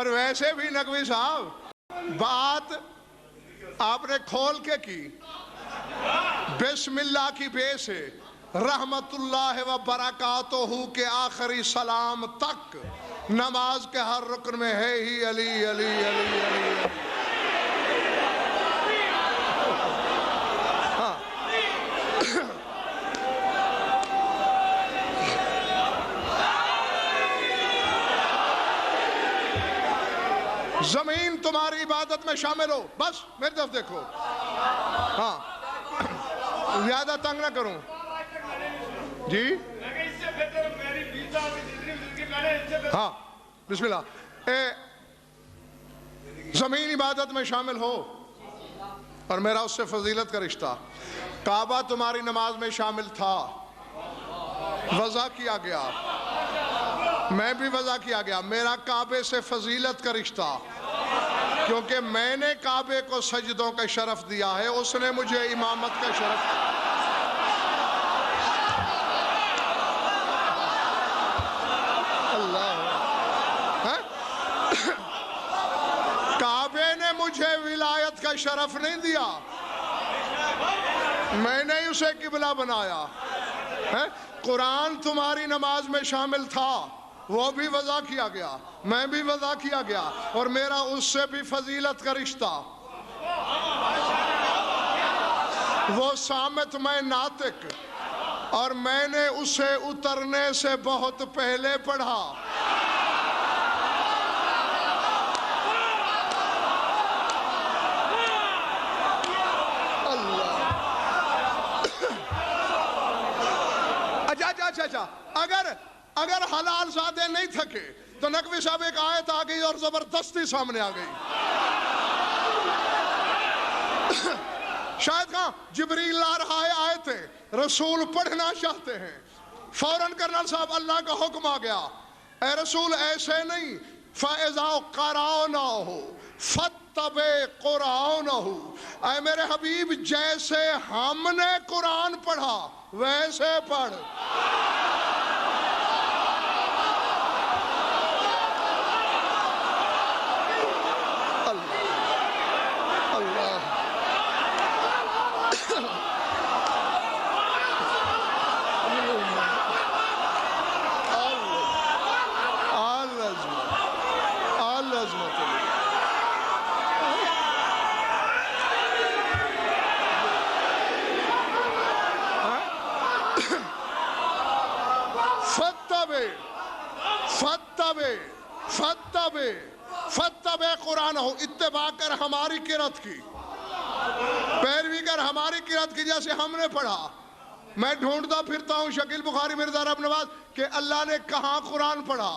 اور ویسے بھی نقوی صاحب بات آپ نے کھول کے کی، بسم اللہ کی بے سے رحمت اللہ و برکاتہ کے آخری سلام تک نماز کے ہر رکن میں ہے ہی علی علی علی علی علی۔ ہاں زمین تمہاری عبادت میں شامل ہو، بس میری طرف دیکھو، ہاں زیادہ تنگ نہ کروں جی، ہاں بسم اللہ۔ زمین عبادت میں شامل ہو اور میرا اس سے فضیلت کا رشتہ، کعبہ تمہاری نماز میں شامل تھا، وضع کیا گیا، میں بھی وضع کیا گیا، میرا کعبے سے فضیلت کا رشتہ، کیونکہ میں نے کعبے کو سجدوں کا شرف دیا ہے، اس نے مجھے امامت کا شرف دیا۔ اللہ کعبے نے مجھے ولایت کا شرف نہیں دیا، میں نے اسے قبلہ بنایا۔ قرآن تمہاری نماز میں شامل تھا، وہ بھی وضع کیا گیا، میں بھی وضع کیا گیا، اور میرا اس سے بھی فضیلت کا رشتہ۔ وہ صامت میں ناطق، اور میں نے اسے اترنے سے بہت پہلے پڑھا۔ اچھا اگر حلال زادے نہیں تھکے تو نقوی صاحب ایک آیت آ گئی اور زبردستی سامنے آ گئی۔ شاید کہاں جبریل لا رہا ہے آیتیں، رسول پڑھنا چاہتے ہیں، فوراً کرنل صاحب اللہ کا حکم آ گیا، اے رسول ایسے نہیں، فَإِذَا قَرَأْنَاهُ فَاتَّبِعْ قُرْآنَهُ، اے میرے حبیب جیسے ہم نے قرآن پڑھا ویسے پڑھ۔ فتبع قرآن ہو، اتباع کر ہماری قرأت کی، پیروی کر ہماری قرأت کی جیسے ہم نے پڑھا۔ میں ڈھونڈتا پھرتا ہوں شکیل بخاری مرزا رب نواز کہ اللہ نے کہاں قرآن پڑھا۔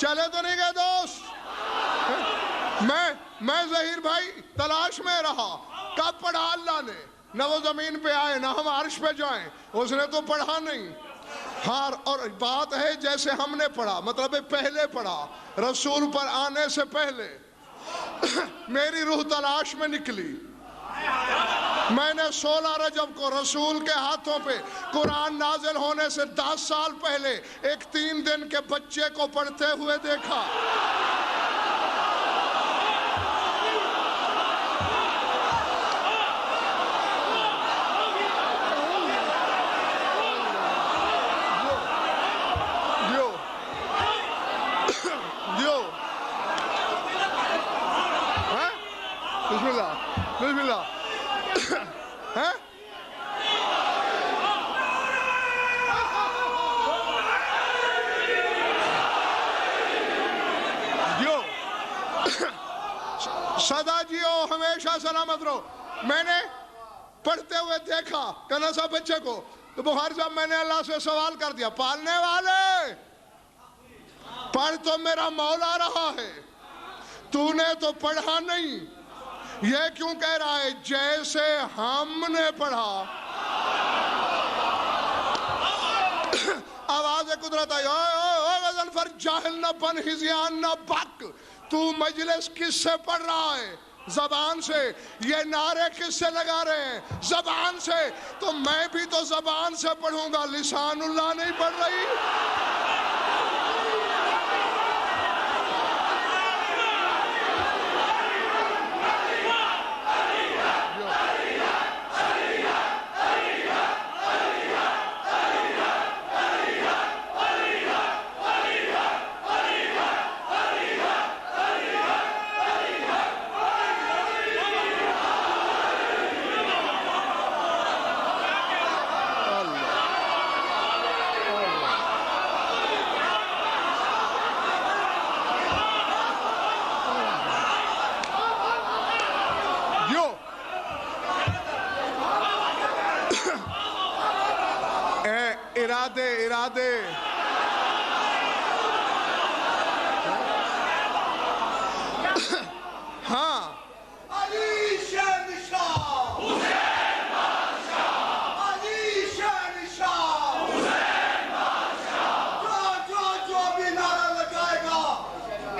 چلے تو نہیں گئے دوست، میں ظہیر بھائی تلاش میں رہا، کب پڑھا اللہ نے؟ نہ وہ زمین پہ آئے نہ ہم عرش پہ جائیں، اس نے تو پڑھا نہیں۔ ہاں اور بات ہے جیسے ہم نے پڑھا، مطلب پہلے پڑھا، رسول پر آنے سے پہلے۔ میری روح تلاش میں نکلی، میں نے 16 رجب کو رسول کے ہاتھوں پہ قرآن نازل ہونے سے 10 سال پہلے ایک 3 دن کے بچے کو پڑھتے ہوئے دیکھا۔ بسم اللہ بسم اللہ سدا جیو ہمیشہ سلامت رہو۔ میں نے پڑھتے ہوئے دیکھا کنا صاحب بچے کو، تو بخاری صاحب میں نے اللہ سے سوال کر دیا، پالنے والے پڑھ تو میرا مولا رہا ہے، تو نے تو پڑھا نہیں، یہ کیوں کہہ رہا ہے جیسے ہم نے پڑھا؟ آواز قدرت آئی، زبان پر جاہل نہ بن ہزیان نہ بک. تو مجلس کس سے پڑھ رہا ہے؟ زبان سے. یہ نعرے کس سے لگا رہے ہیں؟ زبان سے. تو میں بھی تو زبان سے پڑھوں گا, لسان اللہ نہیں پڑھ رہی. ارادے ہاں. علی شہنشاہ حسین بادشاہ, علی شہنشاہ حسین بادشاہ. جو بھی نعرہ لگائے گا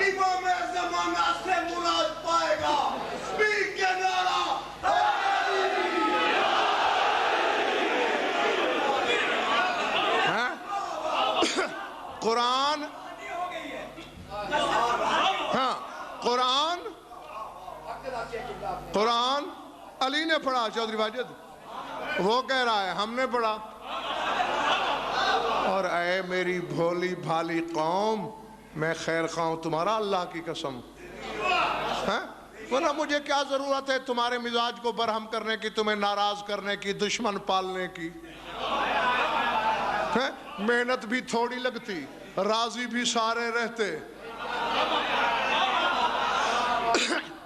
امام زمانہ سے مراد پائے گا. پیر کے نعرہ قرآن. ہاں قرآن علی نے پڑھا. چودھری واجد وہ کہہ رہا ہے ہم نے پڑھا. اور اے میری بھولی بھالی قوم, میں خیر خواہ ہوں تمہارا اللہ کی قسم. ورنہ مجھے کیا ضرورت ہے تمہارے مزاج کو برہم کرنے کی, تمہیں ناراض کرنے کی, دشمن پالنے کی. محنت بھی تھوڑی لگتی, راضی بھی سارے رہتے.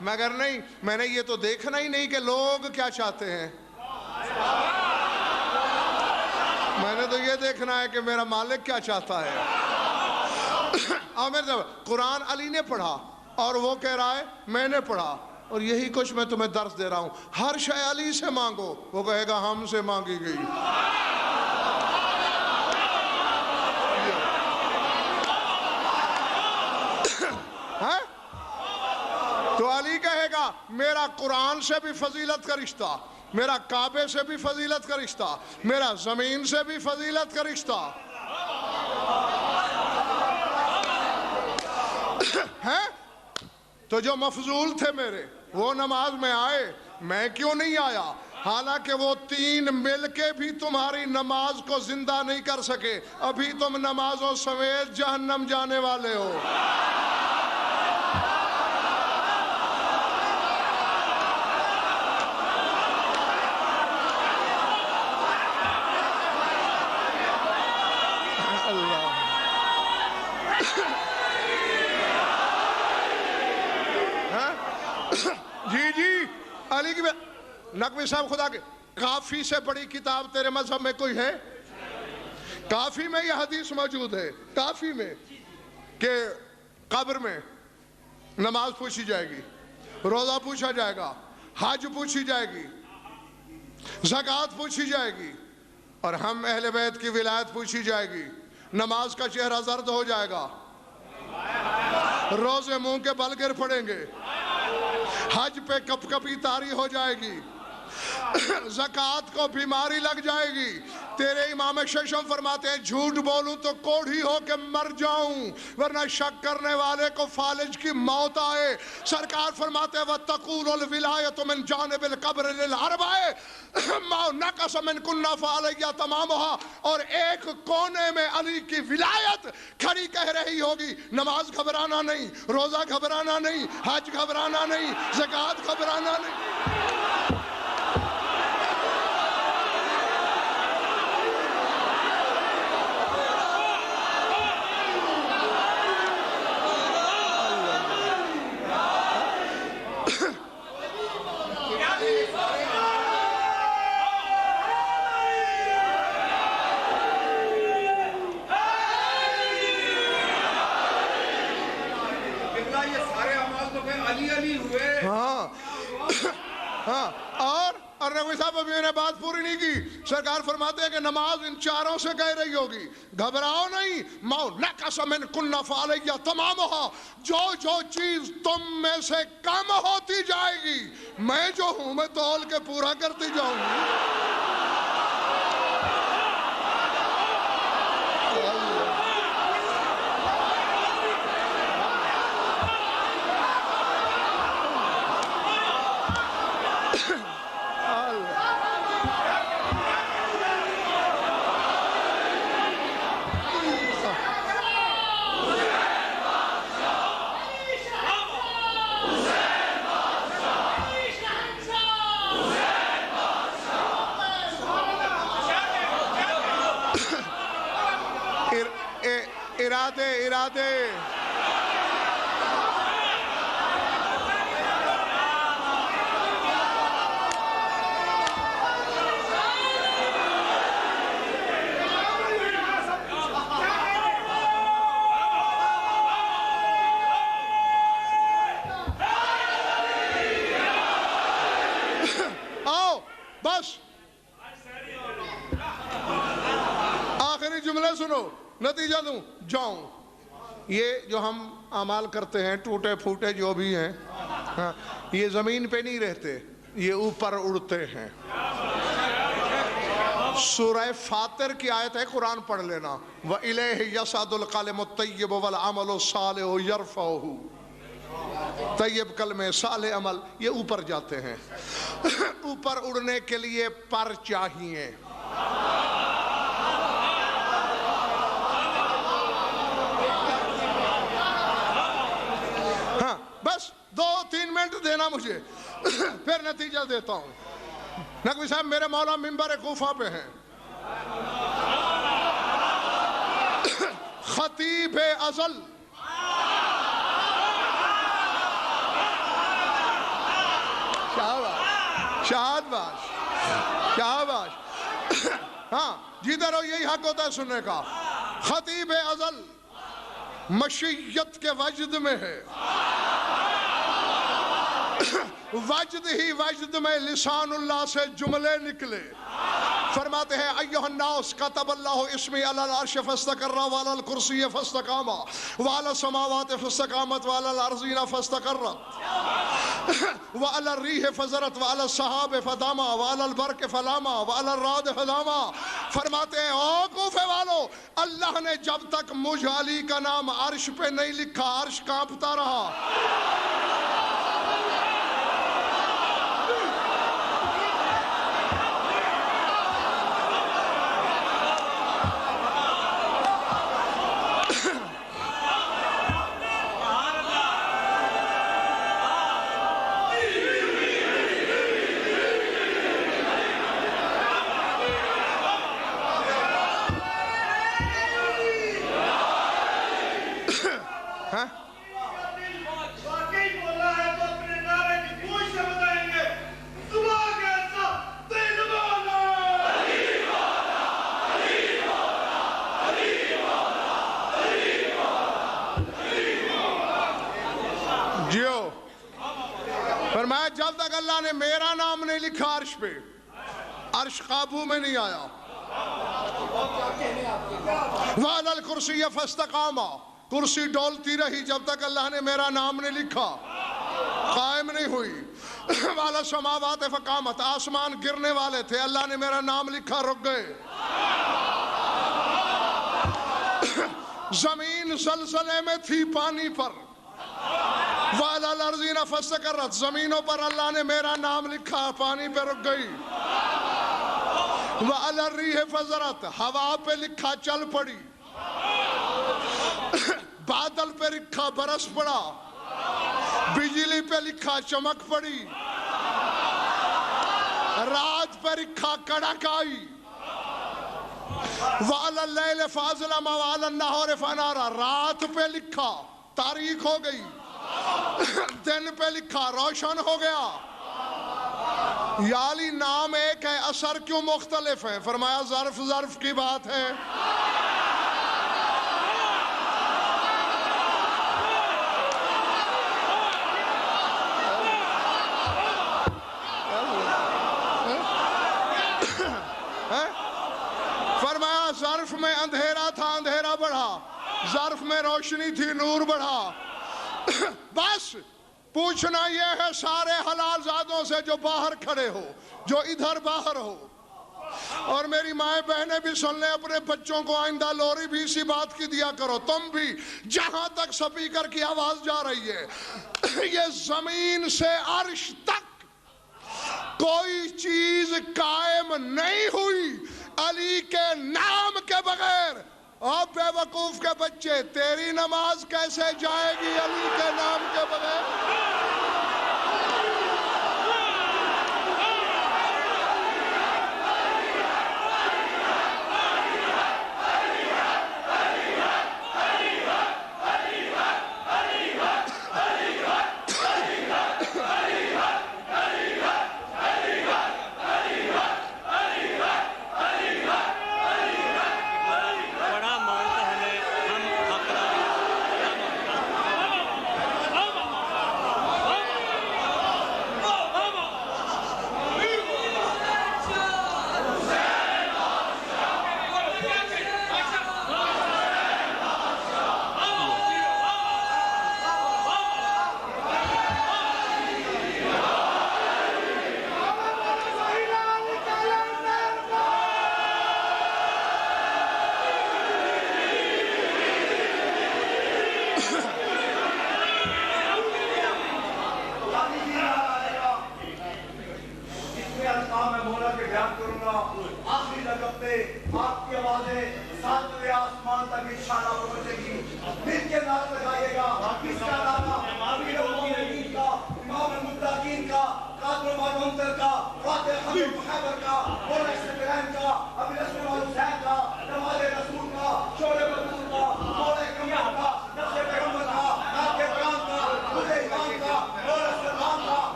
مگر نہیں, میں نے یہ تو دیکھنا ہی نہیں کہ لوگ کیا چاہتے ہیں. میں نے تو یہ دیکھنا ہے کہ میرا مالک کیا چاہتا ہے. قرآن علی نے پڑھا اور وہ کہہ رہا ہے میں نے پڑھا. اور یہی کچھ میں تمہیں درس دے رہا ہوں. ہر شے علی سے مانگو, وہ کہے گا ہم سے مانگی گئی. تو علی کہے گا میرا قرآن سے بھی فضیلت کا رشتہ, میرا کعبے سے بھی فضیلت کا رشتہ, میرا زمین سے بھی فضیلت کا رشتہ ہے. تو جو مفضول تھے میرے وہ نماز میں آئے, میں کیوں نہیں آیا؟ حالانکہ وہ تین مل کے بھی تمہاری نماز کو زندہ نہیں کر سکے. ابھی تم نمازوں سمیت جہنم جانے والے ہو. جی علی کی نقوی صاحب, خدا کے کافی سے بڑی کتاب تیرے مذہب میں کوئی ہے؟ کافی میں یہ حدیث موجود ہے, کافی میں, کہ قبر میں نماز پوچھی جائے گی, روزہ پوچھا جائے گا, حج پوچھی جائے گی, زکوٰۃ پوچھی جائے گی, اور ہم اہل بیت کی ولایت پوچھی جائے گی. نماز کا چہرہ زرد ہو جائے گا, روزے منہ کے بل گر پڑیں گے, حج پہ کپ کپی طاری ہو جائے گی, زکوٰۃ کو بیماری لگ جائے گی. تیرے امام ششم فرماتے ہیں جھوٹ بولوں تو کوڑھی ہو کے مر جاؤں, ورنہ شک کرنے والے کو فالج کی موت آئے. سرکار فرماتے ہیں وَتَقُولُ الْوِلَایَةُ مِنْ جَانِبِ الْقَبْرِ لِلْعَرْبَائِ مَا نَقَصَ مِنْ كُنَّ فَعَلَيَّ تَمَامُهَا. اور ایک کونے میں علی کی ولایت کھڑی کہہ رہی ہوگی نماز گھبرانا نہیں, روزہ گھبرانا نہیں, حج گھبرانا نہیں, زکوٰۃ گھبرانا نہیں. اور نبی صاحب ابھی نے بات پوری نہیں کی. سرکار فرماتے ہیں کہ نماز ان چاروں سے کہہ رہی ہوگی گھبراؤ نہیں، مَوْ نَقَصَ مِنْ كُنَّ فَعَلَيَّ تَمَامُهَا، جو چیز تم میں سے کم ہوتی جائے گی میں جو ہوں میں تول کے پورا کرتی جاؤں گی. ارادے آؤ بس آخری جملے سنو، نتیجہ دوں جاؤں. یہ جو ہم اعمال کرتے ہیں ٹوٹے پھوٹے جو بھی ہیں، یہ زمین پہ نہیں رہتے، یہ اوپر اڑتے ہیں. سورہ فاطر کی آیت ہے، قرآن پڑھ لینا. وَإِلَيْهِ يَصْعَدُ الْكَلِمُ الطَّيِّبُ وَالْعَمَلُ الصَّالِحُ يَرْفَعُهُ. طیب کلمے صالح عمل یہ اوپر جاتے ہیں. اوپر اڑنے کے لیے پر چاہیے. بس 2-3 منٹ دینا مجھے، پھر نتیجہ دیتا ہوں. نقوی صاحب میرے مولا منبر کوفہ پہ ہیں، خطیب ازل شاباش ہاں جدھر ہو یہی حق ہوتا ہے سننے کا. خطیب ازل مشیت کے وجد میں ہے، وجد ہی وجد میں لسان اللہ سے جملے نکلے. فرماتے ہیں ایھا الناس کتب اللہ اسمی علی العرش فاستقر وعلی الکرسی فاستقام وعلی السماوات فاستقامت وعلی الارضین فاستقرت وعلی الریح فزرت وعلی السحاب فداما وعلی البرق فلاما وعلی الرعد فداما. فرماتے ہیں او کوفے والو، اللہ نے جب تک مجھ علی کا نام عرش پہ نہیں لکھا عرش کانپتا رہا. فرمایا جب تک اللہ نے میرا نام نہیں لکھا عرش پہ، عرش قابو میں نہیں آیا. وعلی الکرسی فاستقاما، کرسی ڈولتی رہی جب تک اللہ نے میرا نام نہیں لکھا، قائم نہیں ہوئی. وعلی السماوات فقامت، آسمان گرنے والے تھے، اللہ نے میرا نام لکھا رک گئے. زمین زلزلے میں تھی پانی پر، وعلی الارضین فاستقرت، زمینوں پر اللہ نے میرا نام لکھا پانی پہ رک گئی. وعلی الریح فزرت، ہوا پہ لکھا چل پڑی. بادل پہ لکھا برس پڑا، بجلی پہ لکھا چمک پڑی، رات پہ لکھا کڑک آئی. وعلی اللیل فاظلم وعلی النہار فنارا، رات پہ لکھا تاریک ہو گئی، دن پہ لکھا روشن ہو گیا. یا علی نام ایک ہے، اثر کیوں مختلف ہے؟ فرمایا ظرف ظرف کی بات ہے. ظرف میں اندھیرا تھا، اندھیرا بڑھا، ظرف میں روشنی تھی، نور بڑھا۔ بس پوچھنا یہ ہے سارے حلال زادوں سے جو باہر کھڑے ہو، جو ادھر باہر ہو، اور میری مائیں بہنیں بھی سن لیں، اپنے بچوں کو آئندہ لوری بھی اسی بات کی دیا کرو، تم بھی، جہاں تک سپیکر کی آواز جا رہی ہے، یہ زمین سے عرش تک کوئی چیز قائم نہیں ہوئی علی کے نام کے بغیر۔ اور بے وقوف کے بچے، تیری نماز کیسے جائے گی علی کے نام کے بغیر؟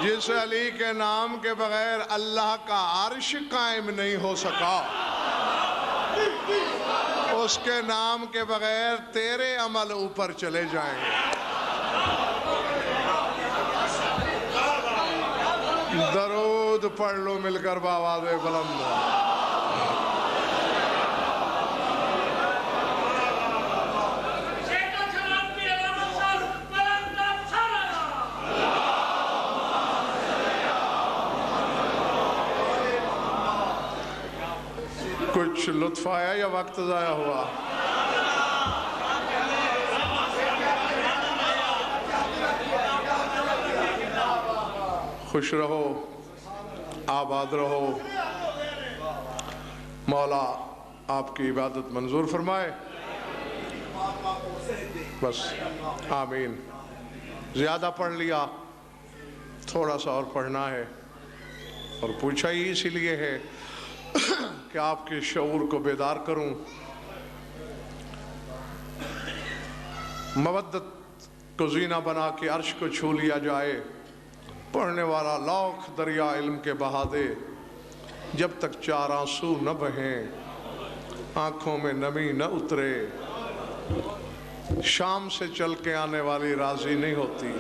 جس علی کے نام کے بغیر اللہ کا عرش قائم نہیں ہو سکا، اس کے نام کے بغیر تیرے عمل اوپر چلے جائیں گے۔ درود پڑھ لو مل کر بآواز بلند۔ کچھ لطف آیا یا وقت ضائع ہوا؟ خوش رہو، آباد رہو، مولا آپ کی عبادت منظور فرمائے، بس آمین۔ زیادہ پڑھ لیا، تھوڑا سا اور پڑھنا ہے، اور پوچھا ہی اسی لیے ہے کہ آپ کے شعور کو بیدار کروں۔ مودت کو زینہ بنا کے عرش کو چھو لیا جائے، پڑھنے والا لاکھ دریا علم کے بہا دے، جب تک چار آنسو نہ بہیں، آنکھوں میں نمی نہ اترے، شام سے چل کے آنے والی راضی نہیں ہوتی۔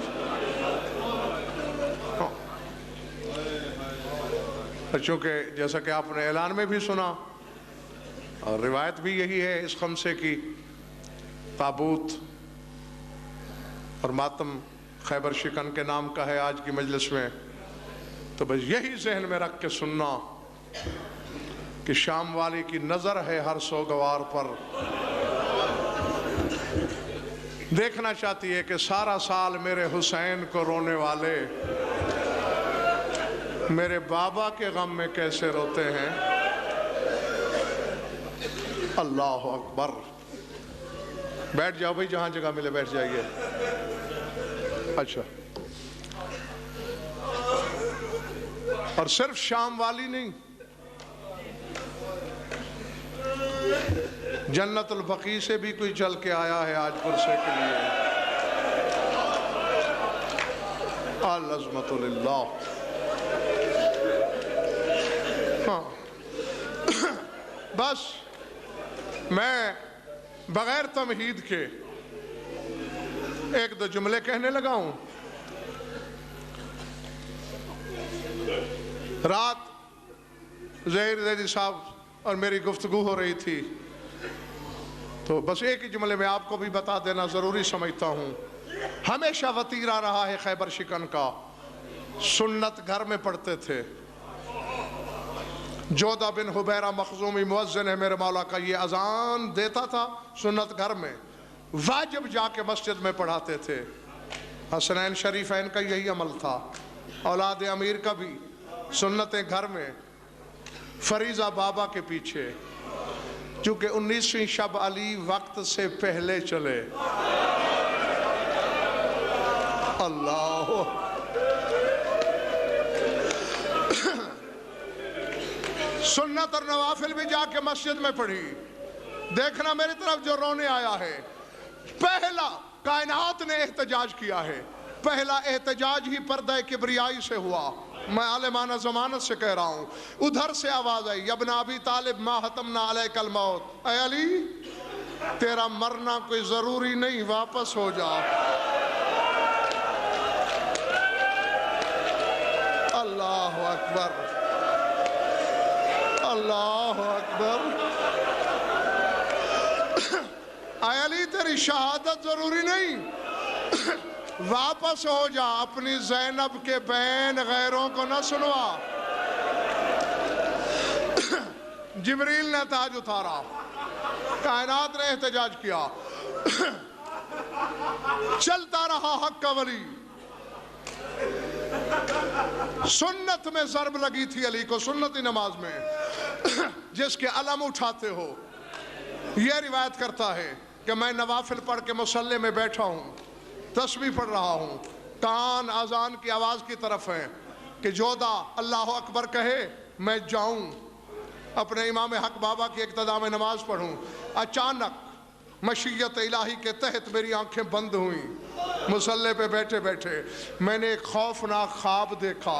چونکہ جیسا کہ آپ نے اعلان میں بھی سنا اور روایت بھی یہی ہے اس خمسے کی، تابوت اور ماتم خیبر شکن کے نام کا ہے آج کی مجلس میں، تو بس یہی ذہن میں رکھ کے سننا کہ شام والی کی نظر ہے ہر سوگوار پر، دیکھنا چاہتی ہے کہ سارا سال میرے حسین کو رونے والے میرے بابا کے غم میں کیسے روتے ہیں۔ اللہ اکبر۔ بیٹھ جاؤ بھائی، جہاں جگہ ملے بیٹھ جائیے۔ اچھا، اور صرف شام والی نہیں، جنت البقیع سے بھی کوئی چل کے آیا ہے آج پرسے کے لیے۔ العظمت للہ۔ ہاں بس میں بغیر تمہید کے ایک دو جملے کہنے لگا ہوں۔ رات ظہیر زیدی صاحب اور میری گفتگو ہو رہی تھی، تو بس ایک ہی جملے میں آپ کو بھی بتا دینا ضروری سمجھتا ہوں۔ ہمیشہ وتیرہ رہا ہے خیبر شکن کا، سنت گھر میں پڑھتے تھے۔ جودہ بن حبیرہ مخزومی مؤذن ہے میرے مولا کا، یہ اذان دیتا تھا سنت گھر میں، واجب جا کے مسجد میں پڑھاتے تھے۔ حسنین شریفین کا یہی عمل تھا، اولاد امیر کا بھی، سنتیں گھر میں، فریضہ بابا کے پیچھے، چونکہ 19ویں شب علی وقت سے پہلے چلے۔ اللہ، سنت اور نوافل بھی جا کے مسجد میں پڑھی۔ دیکھنا میری طرف جو رونے آیا ہے، پہلا کائنات نے احتجاج کیا ہے، پہلا احتجاج ہی پردہ کبریائی سے ہوا۔ میں عالمانہ ضمانت سے کہہ رہا ہوں، ادھر سے آواز آئی، ابن ابی طالب ما حتمنا علیک الموت، اے علی تیرا مرنا کوئی ضروری نہیں، واپس ہو جا۔ اللہ اکبر، اللہ اکبر۔ اے علی تیری شہادت ضروری نہیں، واپس ہو جا، اپنی زینب کے بین غیروں کو نہ سنوا۔ جبریل نے تاج اتارا، کائنات نے احتجاج کیا، چلتا رہا حق کا ولی۔ سنت میں ضرب لگی تھی علی کو، سنتی نماز میں، جس کے علم اٹھاتے ہو۔ یہ روایت کرتا ہے کہ میں نوافل پڑھ کے مصلی میں بیٹھا ہوں، تسبیح پڑھ رہا ہوں، کان اذان کی آواز کی طرف ہے کہ جودہ اللہ اکبر کہے، میں جاؤں اپنے امام حق بابا کی اقتداء میں نماز پڑھوں۔ اچانک مشیت الہی کے تحت میری آنکھیں بند ہوئیں، مصلی پہ بیٹھے بیٹھے میں نے ایک خوفناک خواب دیکھا۔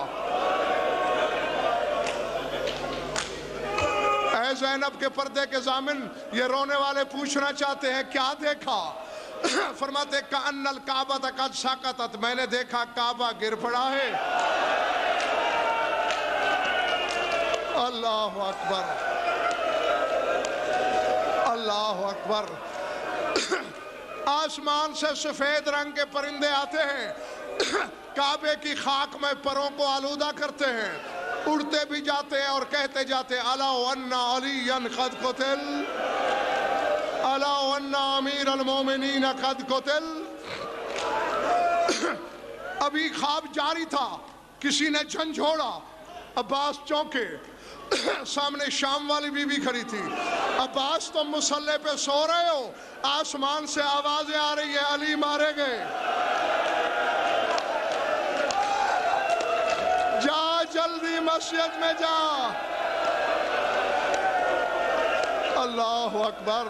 اے زینب کے پردے کے ضامن، یہ رونے والے پوچھنا چاہتے ہیں کیا دیکھا؟ فرماتے کأن الکعبہ قد سقطت، میں نے دیکھا کعبہ گر پڑا ہے۔ اللہ اکبر، اللہ اکبر۔ آسمان سے سفید رنگ کے پرندے آتے ہیں، کعبے کی خاک میں پروں کو آلودہ کرتے ہیں، اڑتے بھی جاتے ہیں اور کہتے جاتے الا وان علی قد قتل، الا وان امیر المومنین قد قتل۔ ابھی خواب جاری تھا، کسی نے جھنجھوڑا، عباس چونکے، سامنے شام والی بی بی کھڑی تھی۔ عباس تم مصلی پہ سو رہے ہو، آسمان سے آوازیں آ رہی ہیں علی مارے گئے۔ جا جلدی مسجد میں جا۔ اللہ اکبر،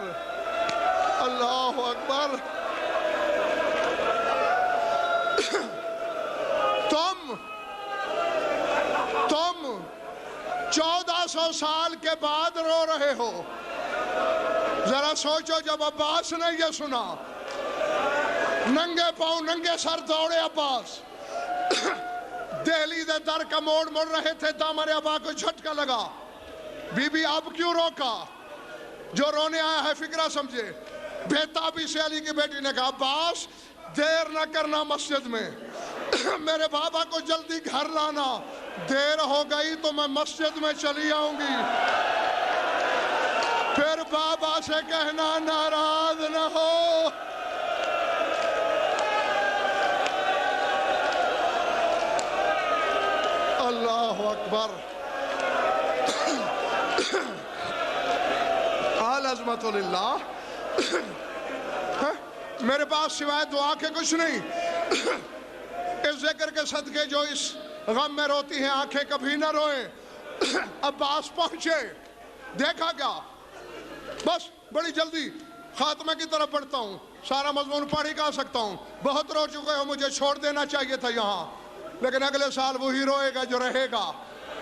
اللہ اکبر۔ تم 1400 سال کے بعد رو رہے ہو۔ ذرا سوچو جب عباس نے یہ سنا، ننگے پاؤں ننگے سر دوڑے عباس، دہلیز در کا موڑ مڑ رہے تھے، دامن ابا کو جھٹکا لگا۔ بی بی اب کیوں روکا؟ جو رونے آیا ہے فکرہ سمجھے۔ بےتابی سے علی کی بیٹی نے کہا عباس دیر نہ کرنا مسجد میں، میرے بابا کو جلدی گھر لانا، دیر ہو گئی تو میں مسجد میں چلی آؤں گی۔ پھر بابا سے کہنا ناراض نہ ہو، رحمت للہ. میرے پاس سوائے دعا کے کچھ نہیں. اس ذکر کے صدقے جو اس غم میں روتی ہیں آنکھیں کبھی نہ روئیں. عباس پہنچے, دیکھا کیا, بس بڑی جلدی خاتمہ کی طرف بڑھتا ہوں, سارا مضمون پڑھ ہی کہا سکتا ہوں, بہت رو چکے ہو, مجھے چھوڑ دینا چاہیے تھا یہاں, لیکن اگلے سال وہی روئے گا جو رہے گا.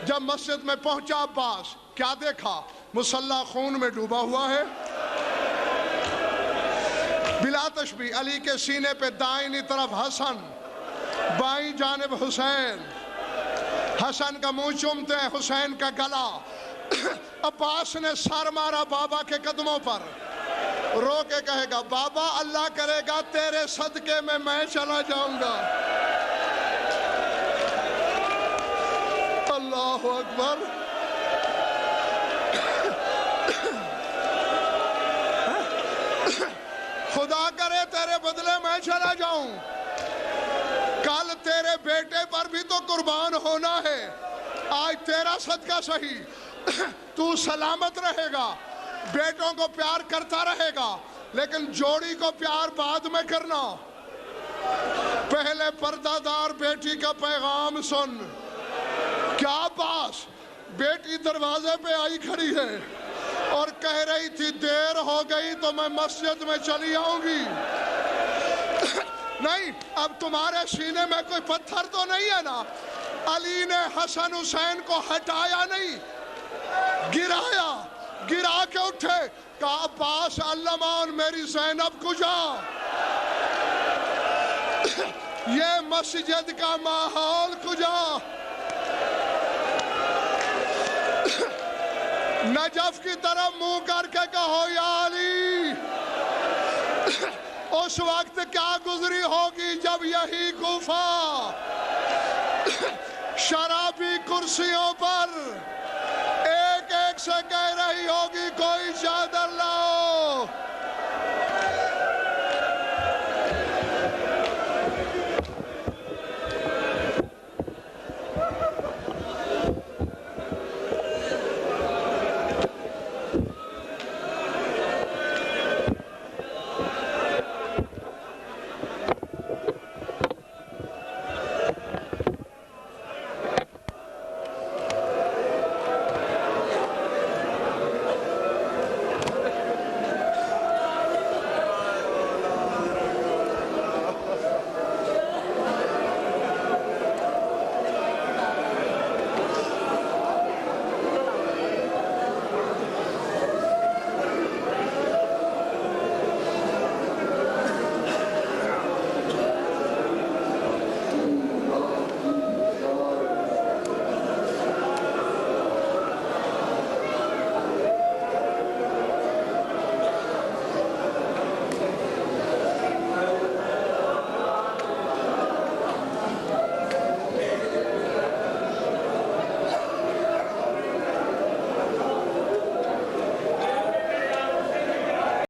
جب مسجد میں پہنچا عباس, کیا دیکھا؟ مصلی خون میں ڈوبا ہوا ہے. بلا تشبیہ علی کے سینے پہ دائیں طرف حسن, بائیں جانب حسین. حسن کا منہ چومتے ہیں, حسین کا گلا. عباس نے سر مارا بابا کے قدموں پر, رو کے کہے گا بابا اللہ کرے گا تیرے صدقے میں چلا جاؤں گا. اللہ اکبر. خدا کرے تیرے بدلے میں چلا جاؤں. کل تیرے بیٹے پر بھی تو قربان ہونا ہے, آج تیرا صدقہ صحیح. تو سلامت رہے گا, بیٹوں کو پیار کرتا رہے گا, لیکن جوڑی کو پیار بعد میں کرنا. پہلے پردہ دار بیٹی کا پیغام سن. کیا عباس, بیٹی دروازے پہ آئی کھڑی ہے اور کہہ رہی تھی دیر ہو گئی تو میں مسجد میں چلی آؤں گی. نہیں, اب تمہارے سینے میں کوئی پتھر تو نہیں ہے نا. علی نے حسن حسین کو ہٹایا نہیں, گرایا. گرا کے اٹھے, کہا عباس علمان میری زینب کو جا. یہ مسجد کا ماحول کجا. نجف کی طرف منہ کر کے کہو یا علی. اس وقت کیا گزری ہوگی جب یہی کوفہ شرابی کرسیوں پر ایک ایک سے کہہ رہی ہوگی کوئی چادر لا.